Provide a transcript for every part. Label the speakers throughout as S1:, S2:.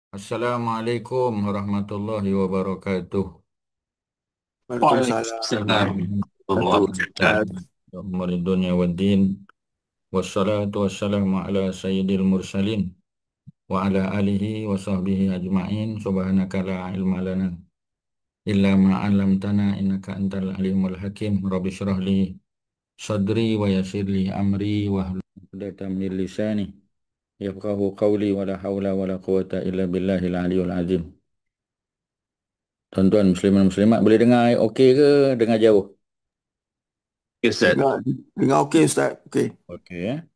S1: Assalamualaikum warahmatullahi wabarakatuh.
S2: Waalaikumsalam
S3: Waalaikumsalam
S2: warahmatullahi
S3: warahmatullahi
S2: wabarakatuh.
S1: Umar dunya wad din. Wassalatu wassalamu ala sayyidil mursalin wa ala alihi wa sahbihi ajma'in. Subhanaka la ilma lana illa ma 'allamtana innaka antal alimul hakim. Rabbi shrah li sadri wa yassir li amri wa hlul 'uqdatam min lisani yafqahu qawli wa la haula wa la quwata illa billahil aliyyil azim. Tuan-tuan muslimin muslimat boleh dengar okey ke dengar jauh?
S3: Ya, Ustaz.
S2: Dengar okey Ustaz. Okey.
S1: Okey ya.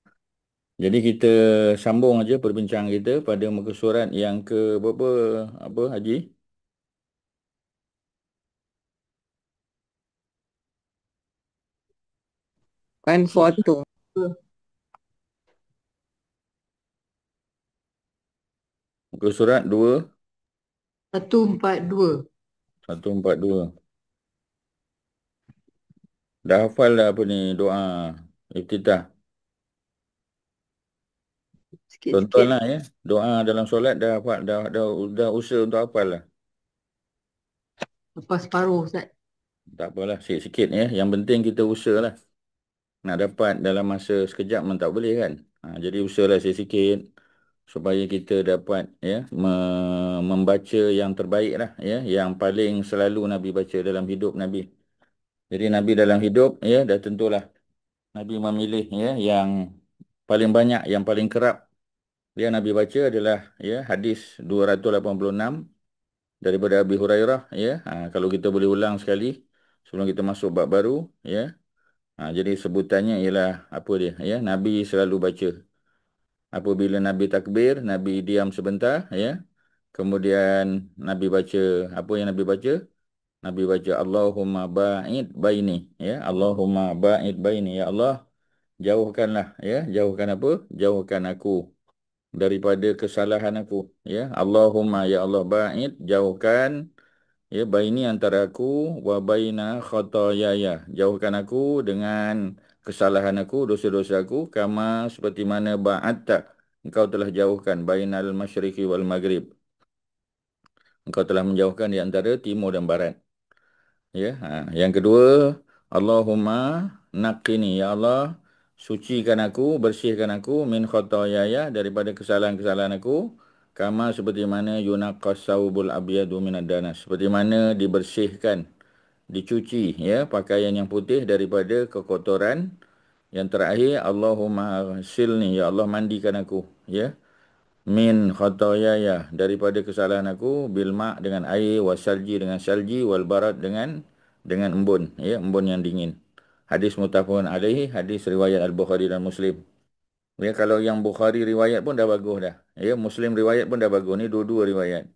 S1: Jadi kita sambung aja perbincangan kita pada muka surat yang ke berapa apa Haji?
S4: One for two.
S1: Muka surat
S4: 142.
S1: 142. Dah hafal dah apa ni doa iftitah? Tonton
S4: Sikit-sikit.
S1: lah ya. Doa dalam solat dah hafal dah usaha untuk hafal lah.
S4: Lepas separuh Ustaz.
S1: Tak apalah sikit-sikit ya. Yang penting kita usaha lah. Nak dapat dalam masa sekejap memang tak boleh kan. Jadi usahalah sikit-sikit supaya kita dapat ya membaca yang terbaik lah ya, yang paling selalu Nabi baca dalam hidup Nabi. Jadi Nabi dalam hidup ya dah tentulah Nabi memilih ya yang paling banyak, yang paling kerap yang Nabi baca adalah ya hadis 286 daripada Abi Hurairah ya. Kalau kita boleh ulang sekali sebelum kita masuk bab baru ya. Jadi sebutannya ialah apa dia ya, Nabi selalu baca. Apabila Nabi takbir, Nabi diam sebentar ya. Kemudian Nabi baca apa yang Nabi baca? Nabi baca Allahumma ba'id baini ya. Allahumma ba'id baini ya Allah, jauhkanlah ya, jauhkan apa? Jauhkan aku daripada kesalahan aku ya. Allahumma ya Allah ba'id, jauhkan ya baini antara aku wa baina khotoyaya, jauhkan aku dengan kesalahan aku, dosa-dosa aku, kama seperti mana ba'atta engkau telah jauhkan bainal masyriqi wal maghrib, engkau telah menjauhkan di antara timur dan barat ya. Yang kedua, Allahumma naqqini ya Allah, sucikan aku, bersihkan aku min khotoyaya, daripada kesalahan-kesalahan aku, kama seperti mana yunaqqas saubul abyadu minad danas, seperti mana dibersihkan, dicuci ya pakaian yang putih daripada kekotoran. Yang terakhir, Allahumma silni ya Allah, mandikan aku ya min khotoyaya, daripada kesalahan aku, bilma dengan air, wasalji dengan salji, wal barat dengan embun ya, embun yang dingin. Hadis muttafaqun alaihi, hadis riwayat Al-Bukhari dan Muslim. Ya, kalau yang Bukhari riwayat pun dah bagus dah ya, Muslim riwayat pun dah bagus, ni dua-dua riwayat.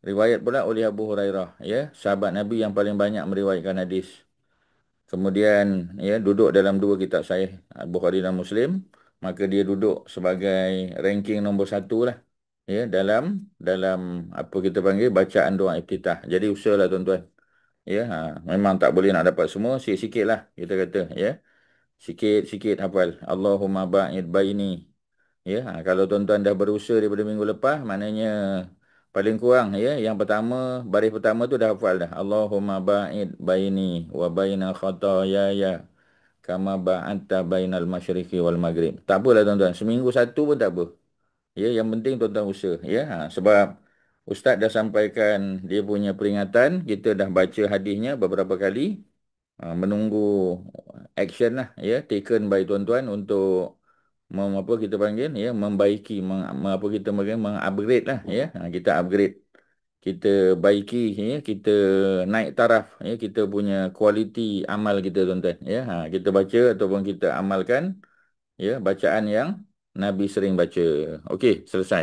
S1: Riwayat pula oleh Abu Hurairah ya, sahabat Nabi yang paling banyak meriwayatkan hadis. Kemudian ya duduk dalam dua kitab sahih Bukhari dan Muslim, maka dia duduk sebagai ranking nombor satu lah ya dalam dalam apa kita panggil bacaan doa iftitah. Jadi usahalah tuan-tuan ya. Memang tak boleh nak dapat semua, sikit-sikit lah kita kata ya, sikit-sikit hafal Allahumma ba'id baini ya. Kalau tuan-tuan dah berusaha daripada minggu lepas, maknanya paling kurang ya, yang pertama, baris pertama tu dah hafal dah. Allahumma ba'id baini wa baina khotoyaya kama ba'adta bainal masyriqi wal maghrib. Tak apalah tuan-tuan, seminggu satu pun tak apa. Ya, yang penting tuan-tuan usaha ya. Sebab Ustaz dah sampaikan dia punya peringatan, kita dah baca hadisnya beberapa kali. Menunggu action lah ya, taken by tuan-tuan untuk apa kita panggil ya, membaiki apa kita panggil mengupgrade lah ya. Kita upgrade, kita baiki ya, kita naik taraf ya, kita punya kualiti amal kita tuan-tuan ya. Kita baca ataupun kita amalkan ya bacaan yang Nabi sering baca. Okey, selesai.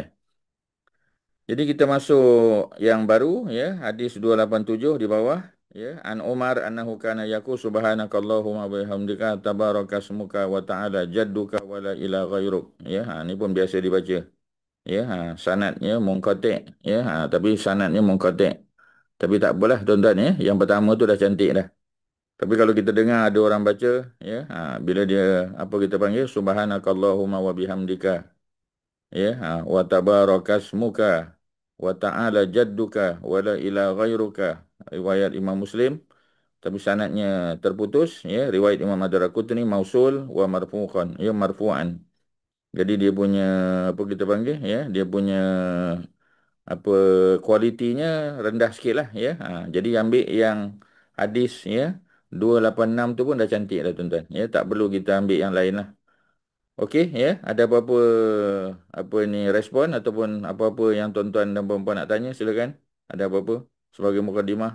S1: Jadi kita masuk yang baru ya, hadis 287 di bawah ya. An Umar annahu kana yaqul subhanakallahumma wa bihamdika tabarakasmuka wa ta'ala jadduka wa la ilaha ghairuk ya. Ni pun biasa dibaca ya. Sanadnya munqati' ya. Tapi sanadnya munqati'. Tapi tak apalah tuan-tuan ya. Yang pertama tu dah cantik dah. Tapi kalau kita dengar ada orang baca ya, bila dia apa kita panggil subhanakallahumma wa bihamdika ya, wa tabarakasmuka wa ta'ala jadduka wa la ila ghairuka. Riwayat Imam Muslim tapi sanadnya terputus, ya. Riwayat Imam Ad-Darqutni mausul wa marfu'an, ya, marfu'an. Jadi dia punya apa kita panggil, ya, dia punya apa kualitinya rendah sikit lah, ya. Jadi ambil yang hadis, ya, 286 tu pun dah cantik dah tuan-tuan, ya. Tak perlu kita ambil yang lain lah. Okey, ya. Ada apa-apa apa ni respon ataupun apa-apa yang tuan-tuan dan puan-puan nak tanya, silakan. Ada apa-apa sebagai mukadimah?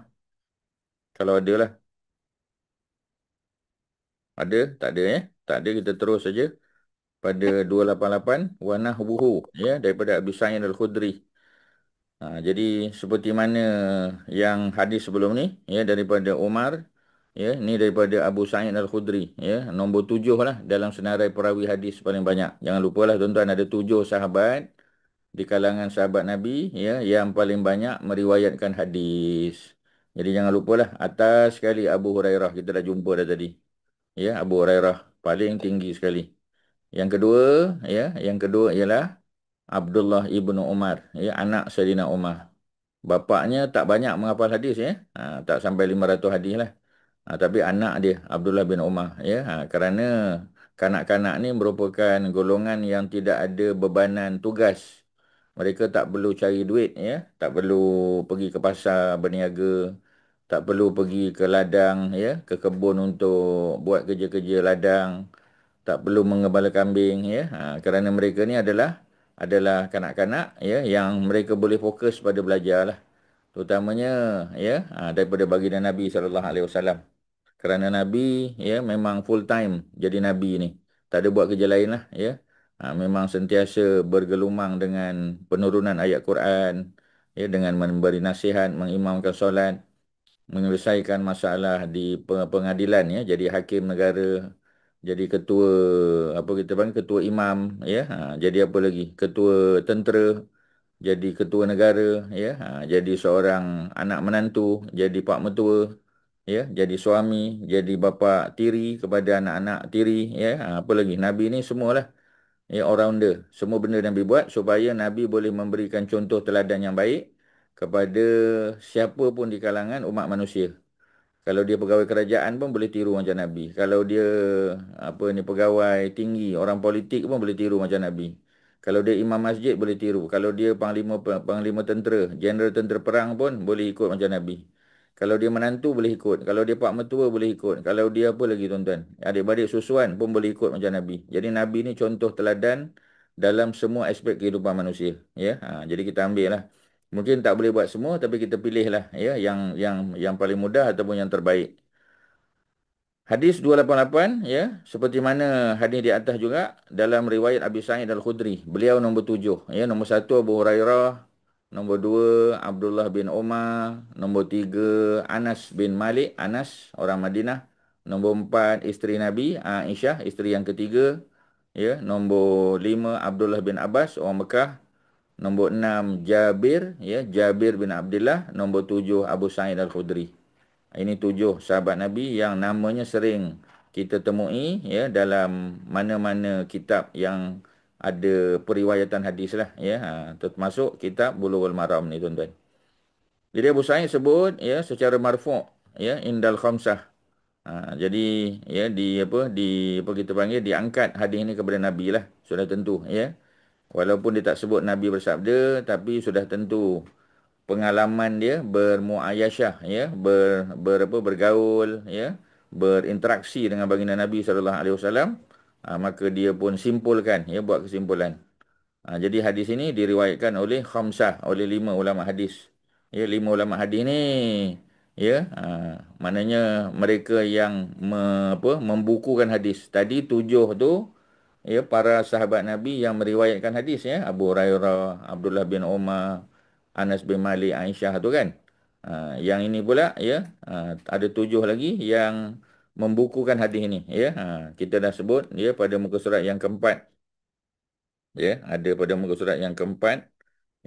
S1: Kalau ada lah. Ada? Tak ada, ya. Tak ada, kita terus saja pada 288 wa nahbuhu, ya, daripada Abu Sa'id Al-Khudri. Jadi seperti mana yang hadis sebelum ni, ya, daripada Umar, ya, ni daripada Abu Sa'id Al-Khudri, ya, nombor 7 lah dalam senarai perawi hadis paling banyak. Jangan lupalah tuan-tuan, ada 7 sahabat di kalangan sahabat Nabi, ya, yang paling banyak meriwayatkan hadis. Jadi jangan lupalah, atas sekali Abu Hurairah kita dah jumpa dah tadi. Ya, Abu Hurairah paling tinggi sekali. Yang kedua, ya, yang kedua ialah Abdullah ibnu Umar, ya, anak Sayyidina Umar. Bapaknya tak banyak menghafal hadis, ya. Tak sampai 500 hadis lah. Tapi anak dia Abdullah bin Umar, ya. Kerana kanak-kanak ni merupakan golongan yang tidak ada bebanan tugas. Mereka tak perlu cari duit, ya. Tak perlu pergi ke pasar berniaga, tak perlu pergi ke ladang, ya, ke kebun untuk buat kerja-kerja ladang, tak perlu mengembala kambing, ya. Kerana mereka ni adalah kanak-kanak, ya, yang mereka boleh fokus pada belajar lah. Terutamanya, ya, daripada baginda Nabi SAW. Kerana Nabi, ya, memang full time jadi Nabi ni. Tak ada buat kerja lain lah, ya. Memang sentiasa bergelumang dengan penurunan ayat Quran, ya, dengan memberi nasihat, mengimamkan solat, menyelesaikan masalah di pengadilan, ya, jadi hakim negara, jadi ketua apa kita panggil ketua imam, ya. Jadi apa lagi, ketua tentera, jadi ketua negara, ya. Jadi seorang anak menantu, jadi pak mertua, ya, jadi suami, jadi bapa tiri kepada anak-anak tiri, ya. Apa lagi, Nabi ni semualah, ya, all rounder. Semua benda Nabi buat supaya Nabi boleh memberikan contoh teladan yang baik kepada siapa pun di kalangan umat manusia. Kalau dia pegawai kerajaan pun boleh tiru macam Nabi. Kalau dia apa ni pegawai tinggi, orang politik pun boleh tiru macam Nabi. Kalau dia imam masjid boleh tiru. Kalau dia panglima tentera, jeneral tentera perang pun boleh ikut macam Nabi. Kalau dia menantu boleh ikut. Kalau dia pak mertua boleh ikut. Kalau dia apa lagi tuan-tuan? Adik-beradik susuan pun boleh ikut macam Nabi. Jadi Nabi ni contoh teladan dalam semua aspek kehidupan manusia. Ya, jadi kita ambil lah. Mungkin tak boleh buat semua tapi kita pilih lah, ya, yang paling mudah ataupun yang terbaik. Hadis 288, ya, seperti mana hadis di atas juga dalam riwayat Abi Sa'id Al-Khudri. Beliau nombor 7, ya, nombor 1 Abu Hurairah, nombor 2 Abdullah bin Umar, nombor 3 Anas bin Malik, Anas orang Madinah, nombor 4 isteri Nabi Aisyah, isteri yang ketiga, ya, nombor 5 Abdullah bin Abbas orang Mekah, nombor 6 Jabir, ya, Jabir bin Abdullah, nombor 7 Abu Sa'id Al-Khudri. Ini 7 sahabat Nabi yang namanya sering kita temui, ya, dalam mana-mana kitab yang ada periwayatan hadis lah, ya. Termasuk kitab Bulughul Maram ni tuan-tuan. Jadi Abu Sa'id sebut, ya, secara marfu', ya, indal khamsah. Jadi, ya, apa kita panggil, diangkat hadis ini kepada Nabi lah, sudah tentu, ya. Walaupun dia tak sebut Nabi bersabda, tapi sudah tentu pengalaman dia bermuayasyah, ya, bergaul, ya, berinteraksi dengan baginda Nabi SAW, maka dia pun simpulkan, ya, buat kesimpulan. Jadi hadis ini diriwayatkan oleh khamsah, oleh 5 ulama hadis. Ya, 5 ulama hadis ni, ya, maknanya mereka yang membukukan hadis. Tadi 7 tu, ya, para sahabat Nabi yang meriwayatkan hadis, ya, Abu Hurairah, Abdullah bin Umar, Anas bin Malik, Aisyah tu kan. Yang ini pula, ya, ada 7 lagi yang membukukan hadis ini, ya. Kita dah sebut, ya, pada muka surat yang keempat, ya, ada pada muka surat yang keempat,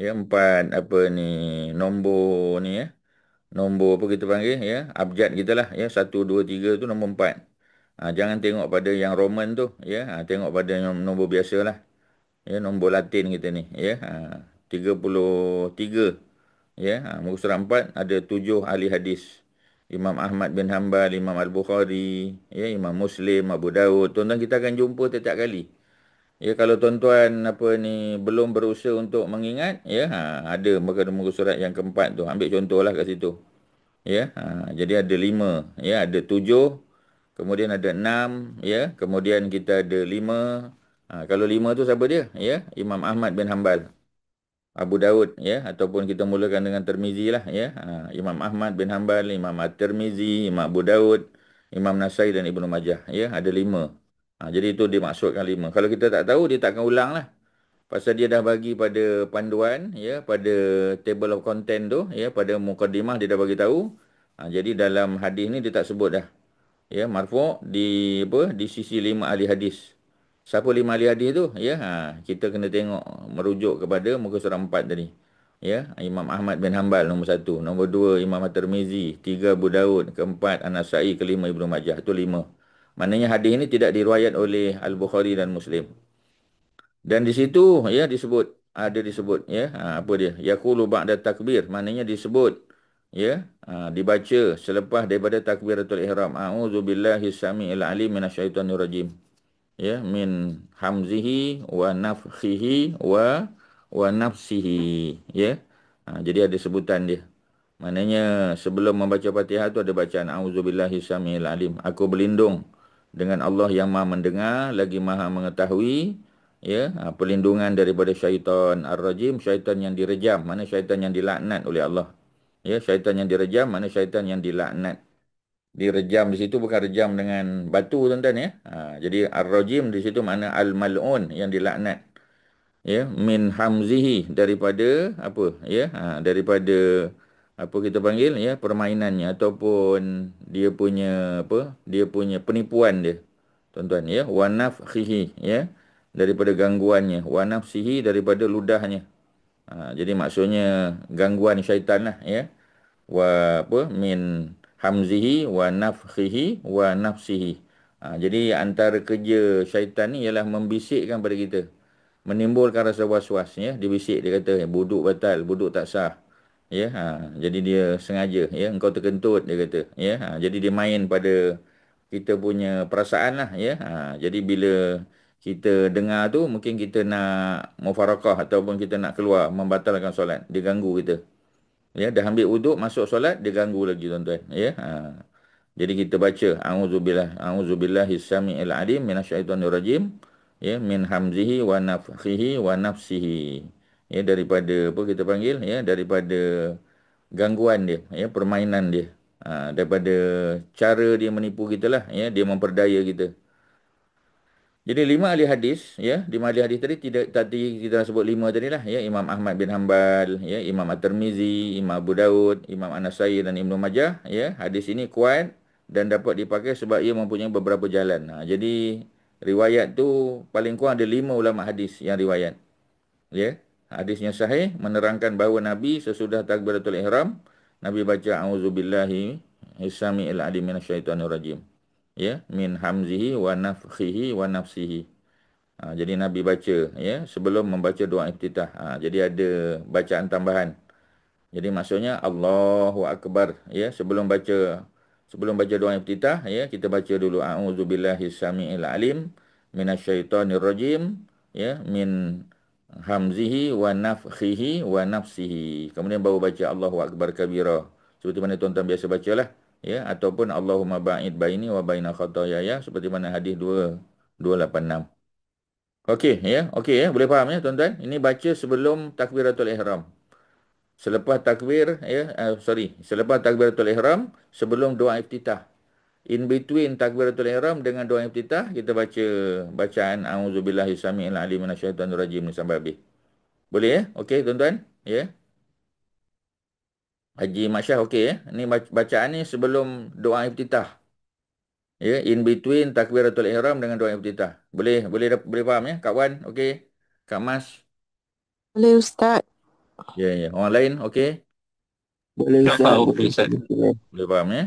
S1: ya, 4 apa ni nombor ni, ya, nombor apa kita panggil, ya, abjad kita lah, ya, 1 2 3 tu nombor 4. Jangan tengok pada yang Roman tu, ya. Tengok pada yang nombor biasa lah, ya, nombor Latin kita ni, ya. 33. Ya, muka surat 4 ada 7 ahli hadis. Imam Ahmad bin Hanbal, Imam Al-Bukhari, ya, Imam Muslim, Abu Daud. Tuan-tuan kita akan jumpa setiap kali. Ya, kalau tuan-tuan apa ni belum berusaha untuk mengingat, ya, ada muka surat yang keempat tu. Ambil contohlah kat situ. Ya, jadi ada 5, ya, ada 7, kemudian ada 6, ya, kemudian kita ada 5. Kalau 5 tu siapa dia? Ya, Imam Ahmad bin Hanbal, Abu Daud, ya, ataupun kita mulakan dengan Tirmizi lah, ya. Imam Ahmad bin Hanbal, Imam At-Tirmizi, Imam Abu Daud, Imam Nasai dan Ibnu Majah, ya, ada 5. Jadi itu dimaksudkan 5. Kalau kita tak tahu, dia takkan ulang lah. Pasal dia dah bagi pada panduan, ya, pada table of content tu, ya, pada mukadimah dia dah bagi tahu. Jadi dalam hadis ni dia tak sebut dah. Ya, marfu' di apa? Di sisi 5 ahli hadis. Siapa 5 ahli hadis tu? Ya, kita kena tengok merujuk kepada muka surat 4 tadi. Ya, Imam Ahmad bin Hanbal nombor 1, nombor 2 Imam At-Tirmizi, 3 Abu Daud, keempat An-Nasai, kelima Ibnu Majah. Itu 5. Maknanya hadis ini tidak diriwayat oleh Al-Bukhari dan Muslim. Dan di situ ya disebut ya, apa dia? Yaqulu ba'da takbir, maknanya disebut ya, dibaca selepas daripada takbiratul ihram. A'udzubillahi samiil alim minasyaitonir rajim. Ya, min hamzihi wa nafthihi wa nafsihi, ya. Jadi ada sebutan dia. Maknanya sebelum membaca Fatihah tu ada bacaan auzubillahi samiil alim. Aku berlindung dengan Allah yang Maha mendengar lagi Maha mengetahui, ya, perlindungan daripada syaitan ar-rajim, syaitan yang direjam, mana syaitan yang dilaknat oleh Allah. Ya, syaitan yang direjam, mana syaitan yang dilaknat. Direjam di situ bukan rejam dengan batu, tuan-tuan, ya. Jadi ar-rajim di situ makna al-mal'un, yang dilaknat. Ya, min hamzihi, daripada apa, ya, daripada apa kita panggil, ya, permainannya ataupun dia punya apa, dia punya penipuan dia, tuan-tuan, ya, wa nafkhihi, ya, daripada gangguannya, wa nafsihi, daripada ludahnya. Jadi maksudnya gangguan syaitan lah, ya. Wa apa, min hamzihi wa nafkhihi wa nafsihi. Jadi antara kerja syaitan ni ialah membisikkan pada kita, menimbulkan rasa was-was, ya. Dia bisik, dia kata buduk batal, buduk tak sah, ya. Jadi dia sengaja, ya, engkau terkentut, dia kata, ya. Jadi dia main pada kita punya perasaan lah, ya. Jadi bila kita dengar tu mungkin kita nak mufarakah ataupun kita nak keluar membatalkan solat, dia ganggu kita. Ya, dah ambil wuduk masuk solat dia ganggu lagi, tuan-tuan, ya. Jadi kita baca auzubillahi samiil alim minasyaitonir rajim, ya, min hamzihi wa nafthihi wa nafsihi. Ya, daripada apa kita panggil, ya, daripada gangguan dia, ya, permainan dia. Daripada cara dia menipu kita lah, ya, dia memperdaya kita. Jadi 5 ahli hadis, ya, 5 ahli hadis tadi tidak tadi kita sebut 5 tadi lah, ya, Imam Ahmad bin Hanbal, ya, Imam At-Tirmizi, Imam Abu Daud, Imam An-Nasai dan Ibnu Majah, ya. Hadis ini kuat dan dapat dipakai sebab ia mempunyai beberapa jalan. Jadi riwayat tu paling kurang ada 5 ulama hadis yang riwayat, ya. Hadisnya sahih menerangkan bahawa Nabi sesudah takbiratul ihram Nabi baca auzubillahi hisamiil alim minasyaitonir rajim. Ya, min hamzihi wa nafkhihi wa nafsihi. Jadi Nabi baca, ya, sebelum membaca doa iftitah. Jadi ada bacaan tambahan. Jadi maksudnya Allahu Akbar, ya, sebelum baca doa iftitah, ya, kita baca dulu a'udzubillahi samiil alim minasyaitonir rajim, ya, min hamzihi wa nafkhihi wa nafsihi. Kemudian baru baca Allahu Akbar kabira. Seperti mana tuan-tuan biasa bacalah, ya, ataupun Allahumma ba'id baini wa baina khataayaya, seperti mana hadis 2286. Okey, ya. Okey, ya, boleh faham, ya, tuan-tuan. Ini baca sebelum takbiratul ihram. Selepas takbir, ya, selepas takbiratul ihram, sebelum doa iftitah. In between takbiratul ihram dengan doa iftitah, kita baca bacaan auzubillahi samiil alim minasyaitonir rajim ni sampai habis. Boleh, ya? Okey, tuan-tuan, ya. Haji Masyah, okey, ya. Ini bacaan ni sebelum doa iftitah. Ya, in between takbiratul ihram dengan doa iftitah. Boleh faham, ya, Kak Wan? Okey. Kak Mas?
S4: Boleh Ustaz.
S1: Ya, ya. Orang lain, okey?
S2: Boleh Ustaz.
S3: Okey, Ustaz.
S1: Boleh faham, ya?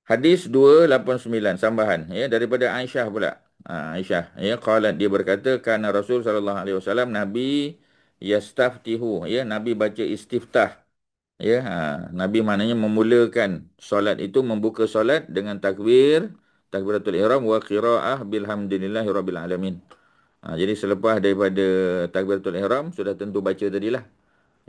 S1: Hadis 289 sambahan, ya, daripada Aisyah pula. Aisyah, ya, qalat, dia berkata, kana Rasul sallallahu alaihi wasallam, Nabi yastaftihu, ya, Nabi baca istiftah. Ya, Nabi maknanya memulakan solat itu, membuka solat dengan takbiratul ihram wa qiraah bilhamdillahi rabbil alamin. Jadi selepas daripada takbiratul ihram sudah tentu baca tadilah.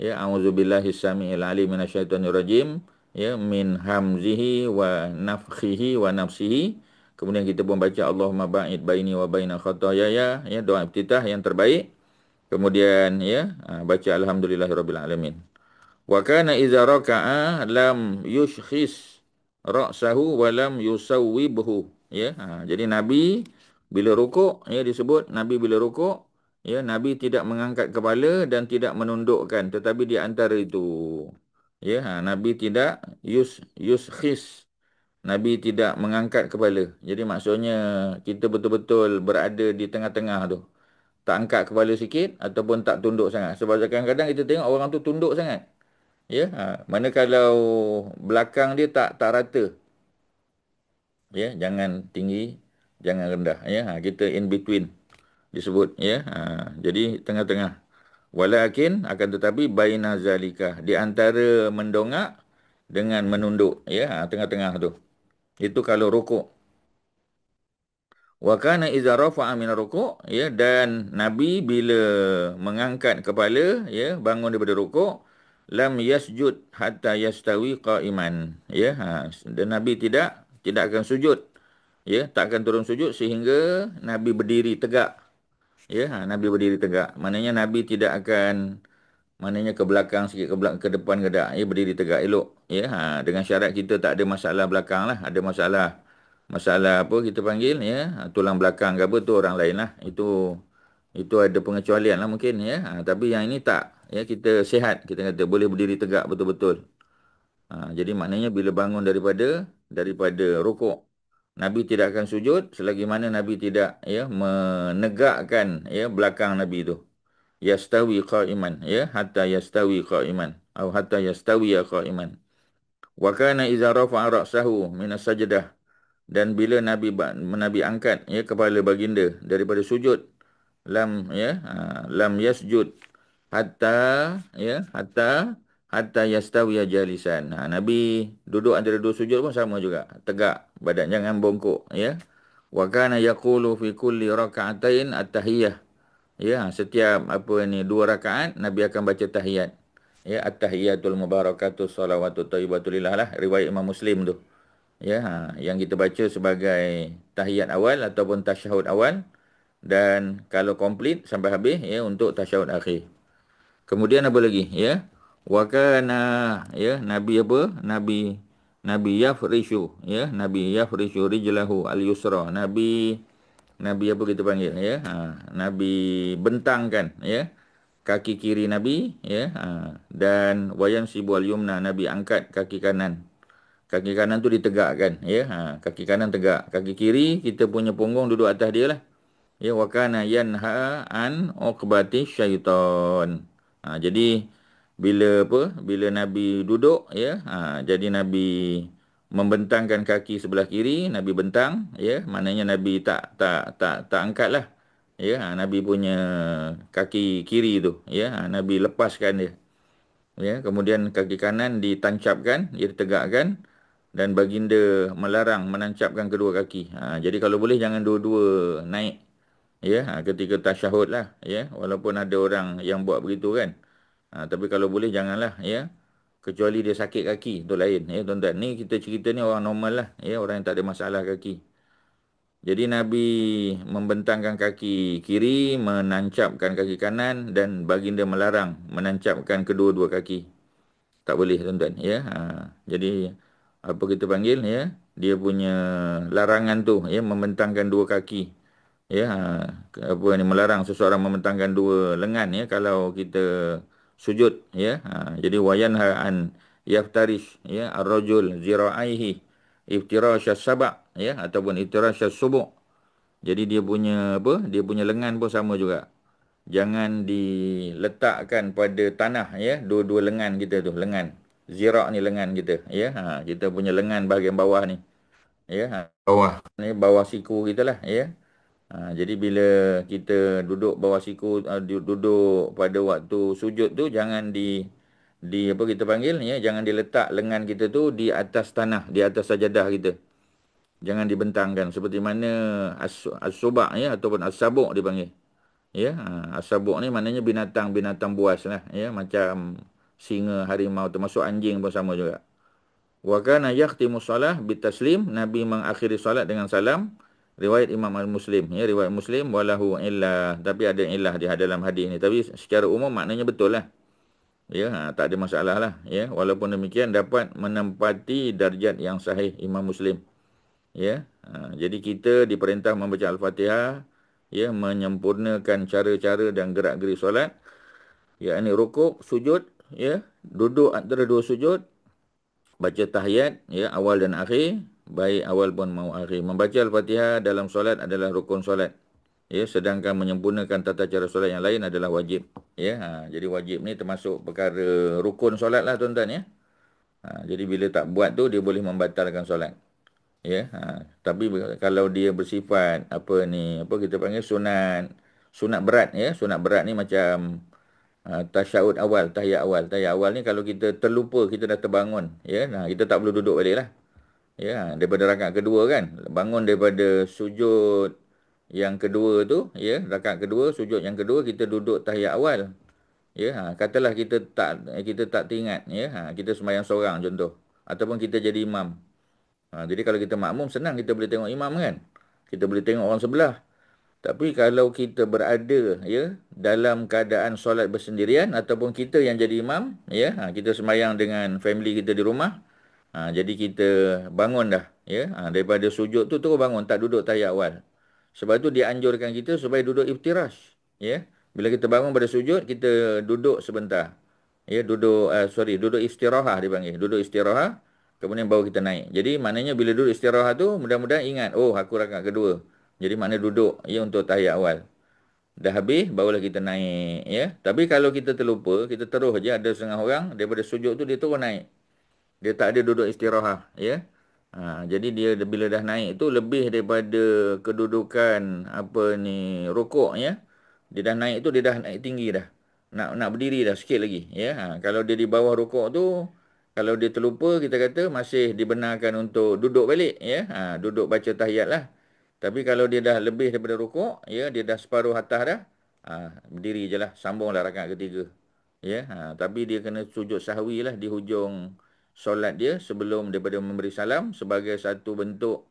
S1: Ya, auzubillahi samiil alim minasyaitonir rajim, ya, min hamzihi wa nafthihi wa nafsihi. Kemudian kita pun baca Allahumma ba'id baini wa baina khataayaya, ya, doa iftitah yang terbaik. Kemudian, ya, baca alhamdulillahirabbil alamin. Wa kana idza raka'a lam yushkhis ra'sahu wa lam yusawwibhu, ya. Jadi Nabi bila rukuk, ya, disebut Nabi bila rukuk, ya, Nabi tidak mengangkat kepala dan tidak menundukkan, tetapi di antara itu, ya, Nabi tidak yushkhis, Nabi tidak mengangkat kepala. Jadi maksudnya kita betul-betul berada di tengah-tengah tu. Tak angkat kepala sikit ataupun tak tunduk sangat. Sebab kadang-kadang kita tengok orang tu tunduk sangat. Ya, mana kalau belakang dia tak rata. Ya, jangan tinggi, jangan rendah. Ya, kita in between disebut, ya. Jadi tengah-tengah. Walakin akan tetapi baina zalika, di antara mendongak dengan menunduk, ya, tengah-tengah tu. Itu kalau rukuk. Wa kana idza rafa'a min rukuk, ya, dan Nabi bila mengangkat kepala, ya, bangun daripada rukuk, lam yasjud hatta yastawi qa'iman, ya, dan Nabi tidak akan sujud, ya, tak akan turun sujud sehingga Nabi berdiri tegak, ya, Nabi berdiri tegak, maknanya Nabi tidak akan, maknanya ke belakang sikit, ke depan ke tak, ya, berdiri tegak elok, ya, dengan syarat kita tak ada masalah belakang lah, ada masalah apa kita panggil, ya, tulang belakang ke apa tu orang lain lah, itu ada pengecualian lah mungkin, ya. Tapi yang ini tak, ya, kita sihat, kita kata boleh berdiri tegak betul-betul. Jadi maknanya bila bangun daripada rukuk, Nabi tidak akan sujud selagi mana Nabi tidak, ya, menegakkan, ya, belakang Nabi tu. Yastawi qa'iman, ya, hatta yastawi qa'iman atau hatta yastawi qa'iman. Wa kana idza rafa'a ra'sahu min as-sajdah, dan bila Nabi angkat, ya, kepala baginda daripada sujud, lam yasjud hatta, ya, hatta yastawiya jalisan. Nabi duduk antara dua sujud pun sama juga, tegak badan, jangan bongkok, ya. Wa kana yaqulu fi kulli raka'atain at-tahiyyah, ya, setiap apa ni dua rakaat Nabi akan baca tahiyat, ya, at-tahiyyatul mubarakatus salawatut thayyibatul lillah lah, riwayat Imam Muslim tu, ya, yang kita baca sebagai tahiyat awal ataupun tasyahud awal, dan kalau komplit sampai habis, ya, untuk tasyahud akhir. Kemudian apa lagi, ya, wa kana, ya, Nabi apa, Nabi yafrishu, ya, Nabi yafrishu rijlahu al-yusra, Nabi apa kita panggil, ya, Nabi bentangkan, ya, kaki kiri Nabi, ya, dan wayan sibul yumna, Nabi angkat kaki kanan. Kaki kanan tu ditegakkan, ya, kaki kanan tegak, kaki kiri kita punya punggung duduk atas dia lah. Ya, wa kana yanha an uqbati syaitan. Jadi bila Nabi duduk, ya, jadi Nabi membentangkan kaki sebelah kiri, Nabi bentang, ya, maknanya Nabi tak angkat lah. Ya, Nabi punya kaki kiri tu, ya, Nabi lepaskan dia. Ya, kemudian kaki kanan ditancapkan, dia ditegakkan, dan baginda melarang menancapkan kedua kaki. Jadi kalau boleh jangan dua-dua naik, ya, ketika tasyahud lah, ya, walaupun ada orang yang buat begitu kan. Tapi kalau boleh janganlah, ya, kecuali dia sakit kaki, tu lain, ya, tuan-tuan. Ni kita cerita ni orang normal lah, ya, orang yang tak ada masalah kaki. Jadi Nabi membentangkan kaki kiri, menancapkan kaki kanan, dan baginda melarang menancapkan kedua-dua kaki. Tak boleh, tuan-tuan, ya. Jadi apa kita panggil, ya, dia punya larangan tu, ya, membentangkan dua kaki, ya, apa ni, melarang seseorang membentangkan dua lengan, ya, kalau kita sujud, ya. Jadi wayanha an yaftarish, ya, ar-rajul zira'aihi iftirasyas saba', ya, ataupun iftirasyas subu'. Jadi dia punya lengan pun sama juga. Jangan diletakkan pada tanah, ya, dua-dua lengan kita tu, lengan. Zira' ni lengan kita, ya. Kita punya lengan bahagian bawah ni. Ya, bawah ni, bawah siku kita lah, ya. Jadi bila kita duduk bawah siku, duduk pada waktu sujud tu jangan di apa kita panggil ya, jangan diletak lengan kita tu di atas tanah, di atas sajadah kita. Jangan dibentangkan seperti mana as-subak ya, ataupun as-sabuk dipanggil. Ya, as-sabuk ni maknanya binatang-binatang buas lah ya, macam singa, harimau, termasuk anjing pun sama juga. Wa kana yakhtimu solah bitaslim, Nabi mengakhiri solat dengan salam. Riwayat Imam Al-Muslim ya, riwayat Muslim walahu illah, tapi ada illah di dalam hadis ni, tapi secara umum maknanya betul lah. Ya, tak ada masalah lah ya. Walaupun demikian dapat menempati darjat yang sahih Imam Muslim. Ya. Jadi kita diperintah membaca Al-Fatihah ya, menyempurnakan cara-cara dan gerak-geri solat, yakni rukuk, sujud ya, duduk antara dua sujud, baca tahiyat ya, awal dan akhir, baik awal pun mau akhir. Membaca Al-Fatihah dalam solat adalah rukun solat. Ya, sedangkan menyempurnakan tata cara solat yang lain adalah wajib. Ya, jadi wajib ni termasuk perkara rukun solat lah tuan-tuan ya. Jadi bila tak buat tu dia boleh membatalkan solat. Ya, tapi kalau dia bersifat apa ni, apa kita panggil sunat berat ya. Sunat berat ni macam tasyahud awal, tahiyat awal. Tahiyat awal ni kalau kita terlupa, kita dah terbangun ya. Nah, kita tak perlu duduk balik lah. Ya, daripada rakaat kedua kan. Bangun daripada sujud yang kedua tu ya, rakaat kedua, sujud yang kedua, kita duduk tahiyat awal. Ya, katalah kita tak teringat ya. Kita sembahyang seorang contoh, ataupun kita jadi imam. Jadi kalau kita makmum senang, kita boleh tengok imam kan. Kita boleh tengok orang sebelah. Tapi kalau kita berada ya dalam keadaan solat bersendirian, ataupun kita yang jadi imam ya, kita sembahyang dengan family kita di rumah. Jadi kita bangun dah ya, daripada sujud tu terus bangun, tak duduk tahiyat awal. Sebab tu dianjurkan kita supaya duduk iftirash ya. Bila kita bangun pada sujud, kita duduk sebentar. Ya, duduk istirahah dipanggil. Duduk istirahah, kemudian baru kita naik. Jadi maknanya bila duduk istirahah tu, mudah-mudahan ingat, oh aku rakaat kedua. Jadi mana duduk ya untuk tahiyat awal. Dah habis barulah kita naik ya. Tapi kalau kita terlupa, kita terus je, ada setengah orang daripada sujud tu dia terus naik. Dia tak ada duduk istirahah ya. Jadi dia bila dah naik tu lebih daripada kedudukan apa ni rukuk ya. Dia dah naik tu, dia dah naik tinggi dah. Nak berdiri dah sikit lagi ya. Kalau dia di bawah rukuk tu, kalau dia terlupa, kita kata masih dibenarkan untuk duduk balik ya. Duduk baca tahiyat lah. Tapi kalau dia dah lebih daripada rukuk ya, dia dah separuh atas dah, berdiri je lah, sambunglah rakaat ketiga. Ya, tapi dia kena sujud sahwi lah di hujung solat dia sebelum daripada memberi salam, sebagai satu bentuk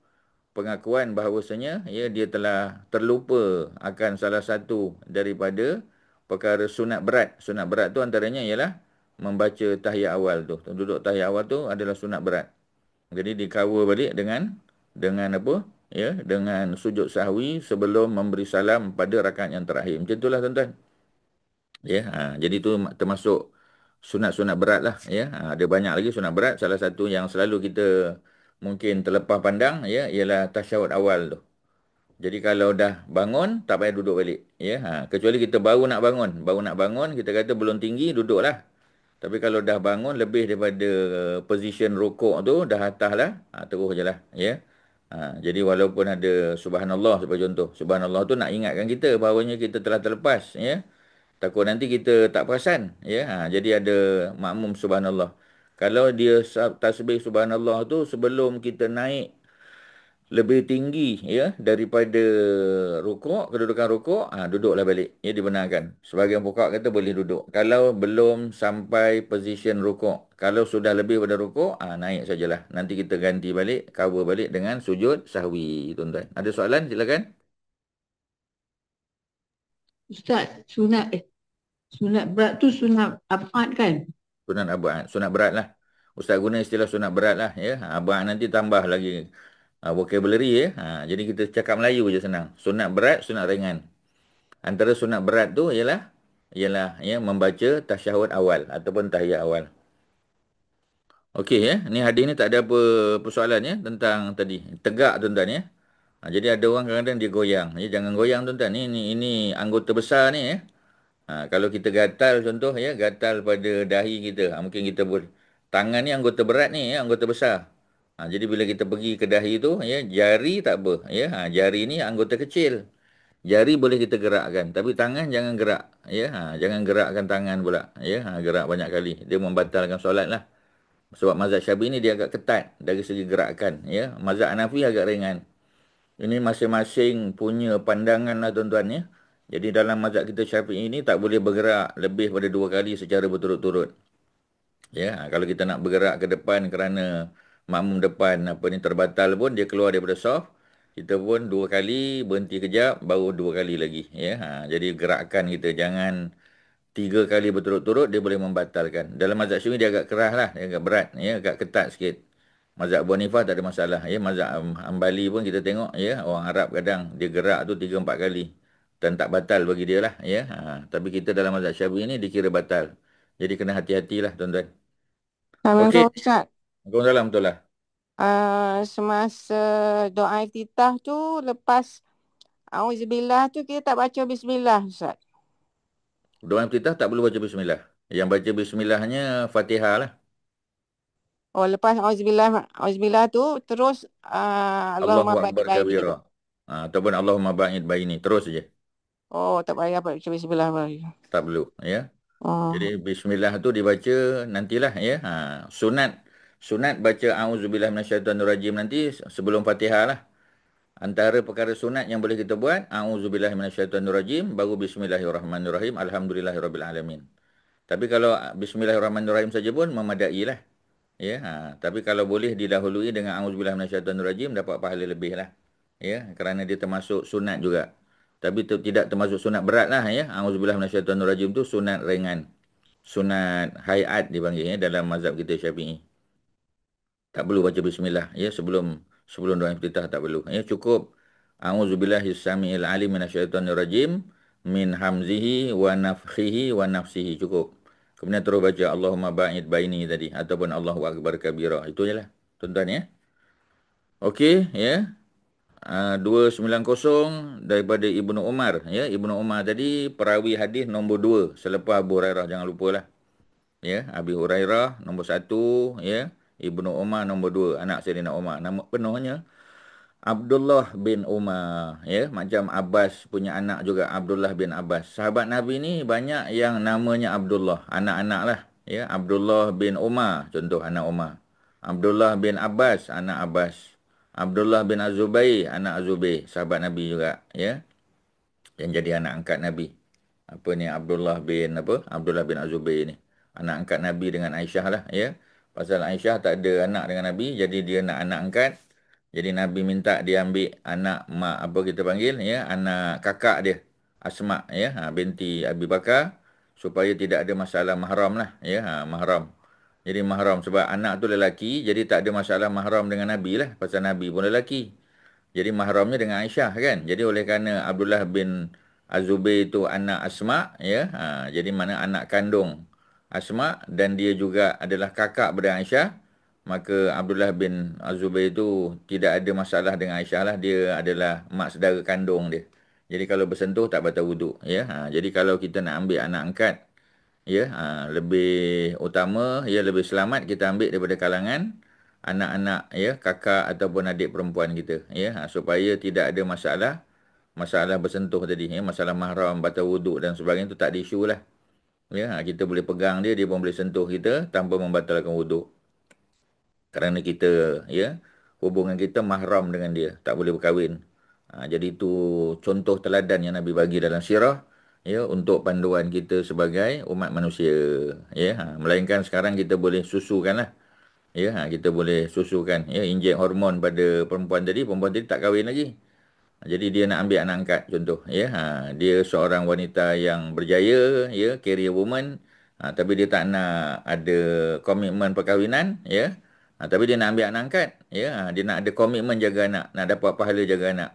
S1: pengakuan bahawasanya ya, dia telah terlupa akan salah satu daripada perkara sunat berat. Sunat berat tu antaranya ialah membaca tahiyat awal tu. Duduk tahiyat awal tu adalah sunat berat. Jadi di-cover balik dengan apa? Ya, dengan sujud sahwi sebelum memberi salam pada rakaat yang terakhir. Macam itulah tuan-tuan. Ya, jadi itu termasuk sunat-sunat berat lah ya. Ada banyak lagi sunat berat. Salah satu yang selalu kita mungkin terlepas pandang ya, ialah tasyahud awal tu. Jadi kalau dah bangun tak payah duduk balik ya. Kecuali kita baru nak bangun, kita kata belum tinggi, duduklah. Tapi kalau dah bangun lebih daripada position rukuk tu dah atas lah, terus je lah ya. Jadi walaupun ada subhanallah sebagai contoh, subhanallah tu nak ingatkan kita bahawanya kita telah terlepas ya. Takut nanti kita tak perasan ya. Jadi ada makmum subhanallah. Kalau dia tasbih subhanallah tu sebelum kita naik lebih tinggi ya daripada rukuk, kedudukan rukuk, duduklah balik. Ya, dibenarkan. Sebahagian fuqaha kata boleh duduk kalau belum sampai position rukuk. Kalau sudah lebih pada rukuk, naik sajalah. Nanti kita ganti balik, cover balik dengan sujud sahwi, tuan-tuan. Ada soalan? Silakan.
S2: Ustaz, sunat berat tu sunat abad kan?
S1: Sunat abad, sunat berat lah. Ustaz guna istilah sunat berat lah ya. Abad nanti tambah lagi vocabulary ya. Jadi kita cakap Melayu je senang. Sunat berat, sunat ringan. Antara sunat berat tu ialah ya membaca tasyahud awal ataupun tahiyat awal. Okey ya, ni hadis ni tak ada apa persoalan ya tentang tadi. Tegak tuan-tuan ya. Jadi ada orang kadang-kadang dia goyang. Ya, jangan goyang tuan-tuan. Ini anggota besar ni ya. Kalau kita gatal contoh ya, gatal pada dahi kita. Mungkin kita boleh. Tangan ni anggota berat ni ya, anggota besar. Jadi bila kita pergi ke dahi tu ya, jari tak apa ya. Jari ni anggota kecil. Jari boleh kita gerakkan, tapi tangan jangan gerak. Ya, jangan gerakkan tangan pula. Ya, gerak banyak kali. Dia membatalkan solat lah. Sebab mazhab Syafi'i ni dia agak ketat dari segi gerakan. Ya, mazhab Hanafi agak ringan. Ini masing-masing punya pandangan lah tuan-tuan ya. Jadi dalam mazhab kita Syafi'i ini tak boleh bergerak lebih pada 2 kali secara berturut-turut. Ya, kalau kita nak bergerak ke depan kerana makmum depan apa ni terbatal pun dia keluar daripada saf, kita pun 2 kali berhenti kejap baru 2 kali lagi ya. Jadi gerakan kita jangan 3 kali berturut-turut dia boleh membatalkan. Dalam mazhab Syafi'i dia agak keras lah, dia agak berat ya, agak ketat sikit. Mazhab Abu Hanifah tak ada masalah ya. Mazhab Hambali pun kita tengok ya, orang Arab kadang dia gerak tu 3-4 kali dan tak batal bagi dia lah ya. Tapi kita dalam mazhab Syafi'i ni dikira batal. Jadi kena hati-hatilah tuan-tuan. Okey,
S4: Assalamualaikum Ustaz.
S1: Waalaikumsalam betul lah.
S4: Semasa doa iftitah tu lepas Auzubillah tu kita tak baca Bismillah Ustaz.
S1: Doa iftitah tak perlu baca bismillah. Yang baca bismillahnya Fatihah lah.
S4: Oh lepas Auzubillah tu terus Allahumma
S1: Allahu
S4: barik
S1: Akbar
S4: baini tu.
S1: kabira. Ataupun Allahumma ba'id baini. Terus saja.
S4: Oh tak payah baca Bismillah lagi.
S1: Tak perlu ya.
S4: Oh.
S1: Jadi bismillah tu dibaca nantilah ya. Sunat baca auzubillah minasyaitonirrajim nanti sebelum Fatihah lah. Antara perkara sunat yang boleh kita buat auzubillah minasyaitonirrajim baru bismillahirrahmanirrahim alhamdulillahirabbil alamin. Tapi kalau bismillahirrahmanirrahim saja pun memadai lah. Ya, tapi kalau boleh didahului dengan auzubillah minasyaitonirrajim dapat pahala lebih lah. Ya, kerana dia termasuk sunat juga. Tapi tidak termasuk sunat berat lah ya. Auzubillah minasyaitonirrajim tu sunat ringan. Sunat hayat dipanggil ya dalam mazhab kita Syafi'i. Tak perlu baca bismillah ya sebelum doa iftitah tak perlu. Ya, cukup auzubillahi samiil alim minasyaitonirrajim min hamzihi wa nafthihi wa nafsihi cukup. Kemudian terus baca Allahumma ba'id baini tadi ataupun Allahu akbar kabira. Itu je lah tuan-tuan ya. Okey ya. 290 daripada Ibnu Umar ya. Ibnu Umar tadi perawi hadis nombor 2 selepas Abu Hurairah, jangan lupalah. Ya, Abi Hurairah nombor 1 ya. Ibnu Umar nombor 2, anak Sayyidina Umar. Nama penuhnya Abdullah bin Umar ya, macam Abbas punya anak juga Abdullah bin Abbas. Sahabat Nabi ni banyak yang namanya Abdullah, anak-anak lah ya. Abdullah bin Umar contoh anak Umar. Abdullah bin Abbas anak Abbas. Abdullah bin Azubair anak Azubair, sahabat Nabi juga ya, yang jadi anak angkat Nabi. Apa ni Abdullah bin Azubair ni. Anak angkat Nabi dengan Aisyah lah ya. Pasal Aisyah tak ada anak dengan Nabi, jadi dia nak anak angkat. Jadi Nabi minta dia ambil anak mak apa kita panggil ya, anak kakak dia. Asma ya, binti Abi Bakar, supaya tidak ada masalah mahram lah ya, mahram. Jadi mahram sebab anak tu lelaki, jadi tak ada masalah mahram dengan Nabi lah, pasal Nabi pun lelaki. Jadi mahramnya dengan Aisyah kan. Jadi oleh kerana Abdullah bin Azubair itu anak Asma ya. Jadi mana anak kandung Asma dan dia juga adalah kakak pada Aisyah, maka Abdullah bin Azubair itu tidak ada masalah dengan Aisyah lah, dia adalah mak saudara kandung dia. Jadi kalau bersentuh tak batal wuduk ya. Jadi kalau kita nak ambil anak angkat ya, lebih utama ya, lebih selamat kita ambil daripada kalangan anak-anak ya, kakak ataupun adik perempuan kita ya, supaya tidak ada masalah bersentuh tadi ya, masalah mahram, batal wuduk dan sebagainya tu tak ada isu lah ya. Kita boleh pegang dia, dia pun boleh sentuh kita tanpa membatalkan wuduk, kerana kita ya, hubungan kita mahram dengan dia, tak boleh berkahwin. Jadi itu contoh teladan yang Nabi bagi dalam sirah ya, untuk panduan kita sebagai umat manusia ya. Melainkan sekarang kita boleh susukan lah ya, kita boleh susukan ya, injek hormon pada perempuan tadi tak kahwin lagi. Jadi dia nak ambil anak angkat contoh ya. Dia seorang wanita yang berjaya ya, career woman. Tapi dia tak nak ada komitmen perkahwinan ya. Tapi dia nak ambil anak angkat ya. Dia nak ada komitmen jaga anak, nak dapat pahala jaga anak.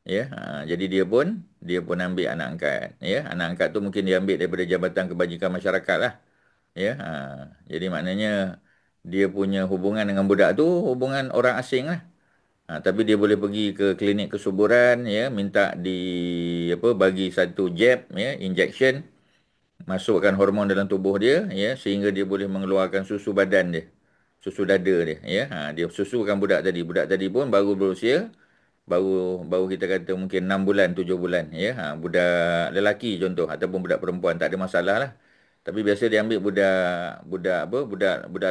S1: Ya, jadi dia pun ambil anak angkat ya. Anak angkat tu mungkin dia ambil daripada Jabatan Kebajikan Masyarakat lah ya. Jadi maknanya dia punya hubungan dengan budak tu hubungan orang asing lah. Tapi dia boleh pergi ke klinik kesuburan ya, minta bagi satu jab ya, injection, masukkan hormon dalam tubuh dia ya, sehingga dia boleh mengeluarkan susu badan dia, susu dada dia ya. Dia susukan budak tadi pun baru berusia baru baru kita kata mungkin 6 bulan, 7 bulan, ya. Budak lelaki contoh ataupun budak perempuan tak ada masalah lah. Tapi biasa dia ambil budak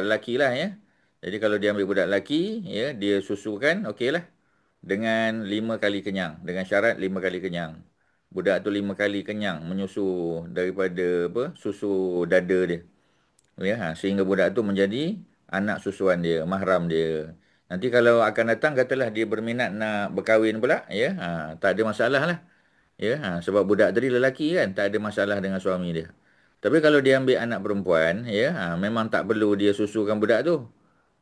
S1: lelaki lah, ya. Jadi kalau dia ambil budak lelaki, ya, dia susukan, okey lah. Dengan 5 kali kenyang, dengan syarat 5 kali kenyang. Budak tu 5 kali kenyang menyusu daripada susu dada dia. Ya, sehingga budak tu menjadi anak susuan dia, mahram dia. Nanti kalau akan datang katalah dia berminat nak berkahwin pula, ya, tak ada masalah lah. Ya, sebab budak tadi lelaki kan, tak ada masalah dengan suami dia. Tapi kalau dia ambil anak perempuan, ya, memang tak perlu dia susukan budak tu.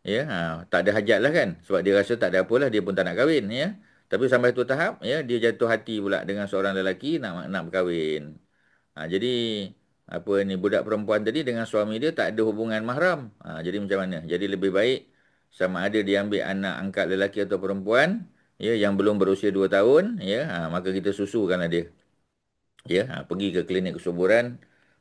S1: Ya, tak ada hajat lah kan. Sebab dia rasa tak ada apalah, dia pun tak nak kahwin, ya. Tapi sampai tu tahap, ya, dia jatuh hati pula dengan seorang lelaki nak berkahwin. Jadi apa ni, budak perempuan tadi dengan suami dia tak ada hubungan mahram. Jadi macam mana? Jadi lebih baik sama ada dia ambil anak angkat lelaki atau perempuan, ya, yang belum berusia 2 tahun, ya, maka kita susukanlah dia. Ya, pergi ke klinik kesuburan,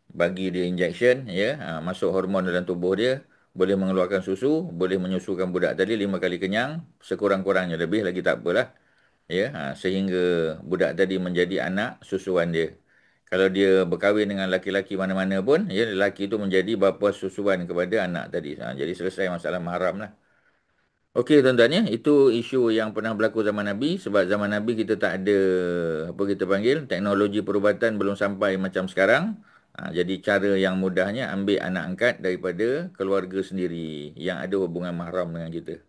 S1: bagi dia injection, ya, masuk hormon dalam tubuh dia, boleh mengeluarkan susu, boleh menyusukan budak tadi 5 kali kenyang, sekurang-kurangnya, lebih lagi tak apalah. Ya, sehingga budak tadi menjadi anak susuan dia. Kalau dia berkahwin dengan laki-laki mana-mana pun, ya, lelaki itu menjadi bapa susuan kepada anak tadi. Jadi selesai masalah mahram lah. Okey tuan-tuan, ya, itu isu yang pernah berlaku zaman Nabi. Sebab zaman Nabi kita tak ada, apa kita panggil, teknologi perubatan belum sampai macam sekarang. Jadi cara yang mudahnya ambil anak angkat daripada keluarga sendiri yang ada hubungan mahram dengan kita.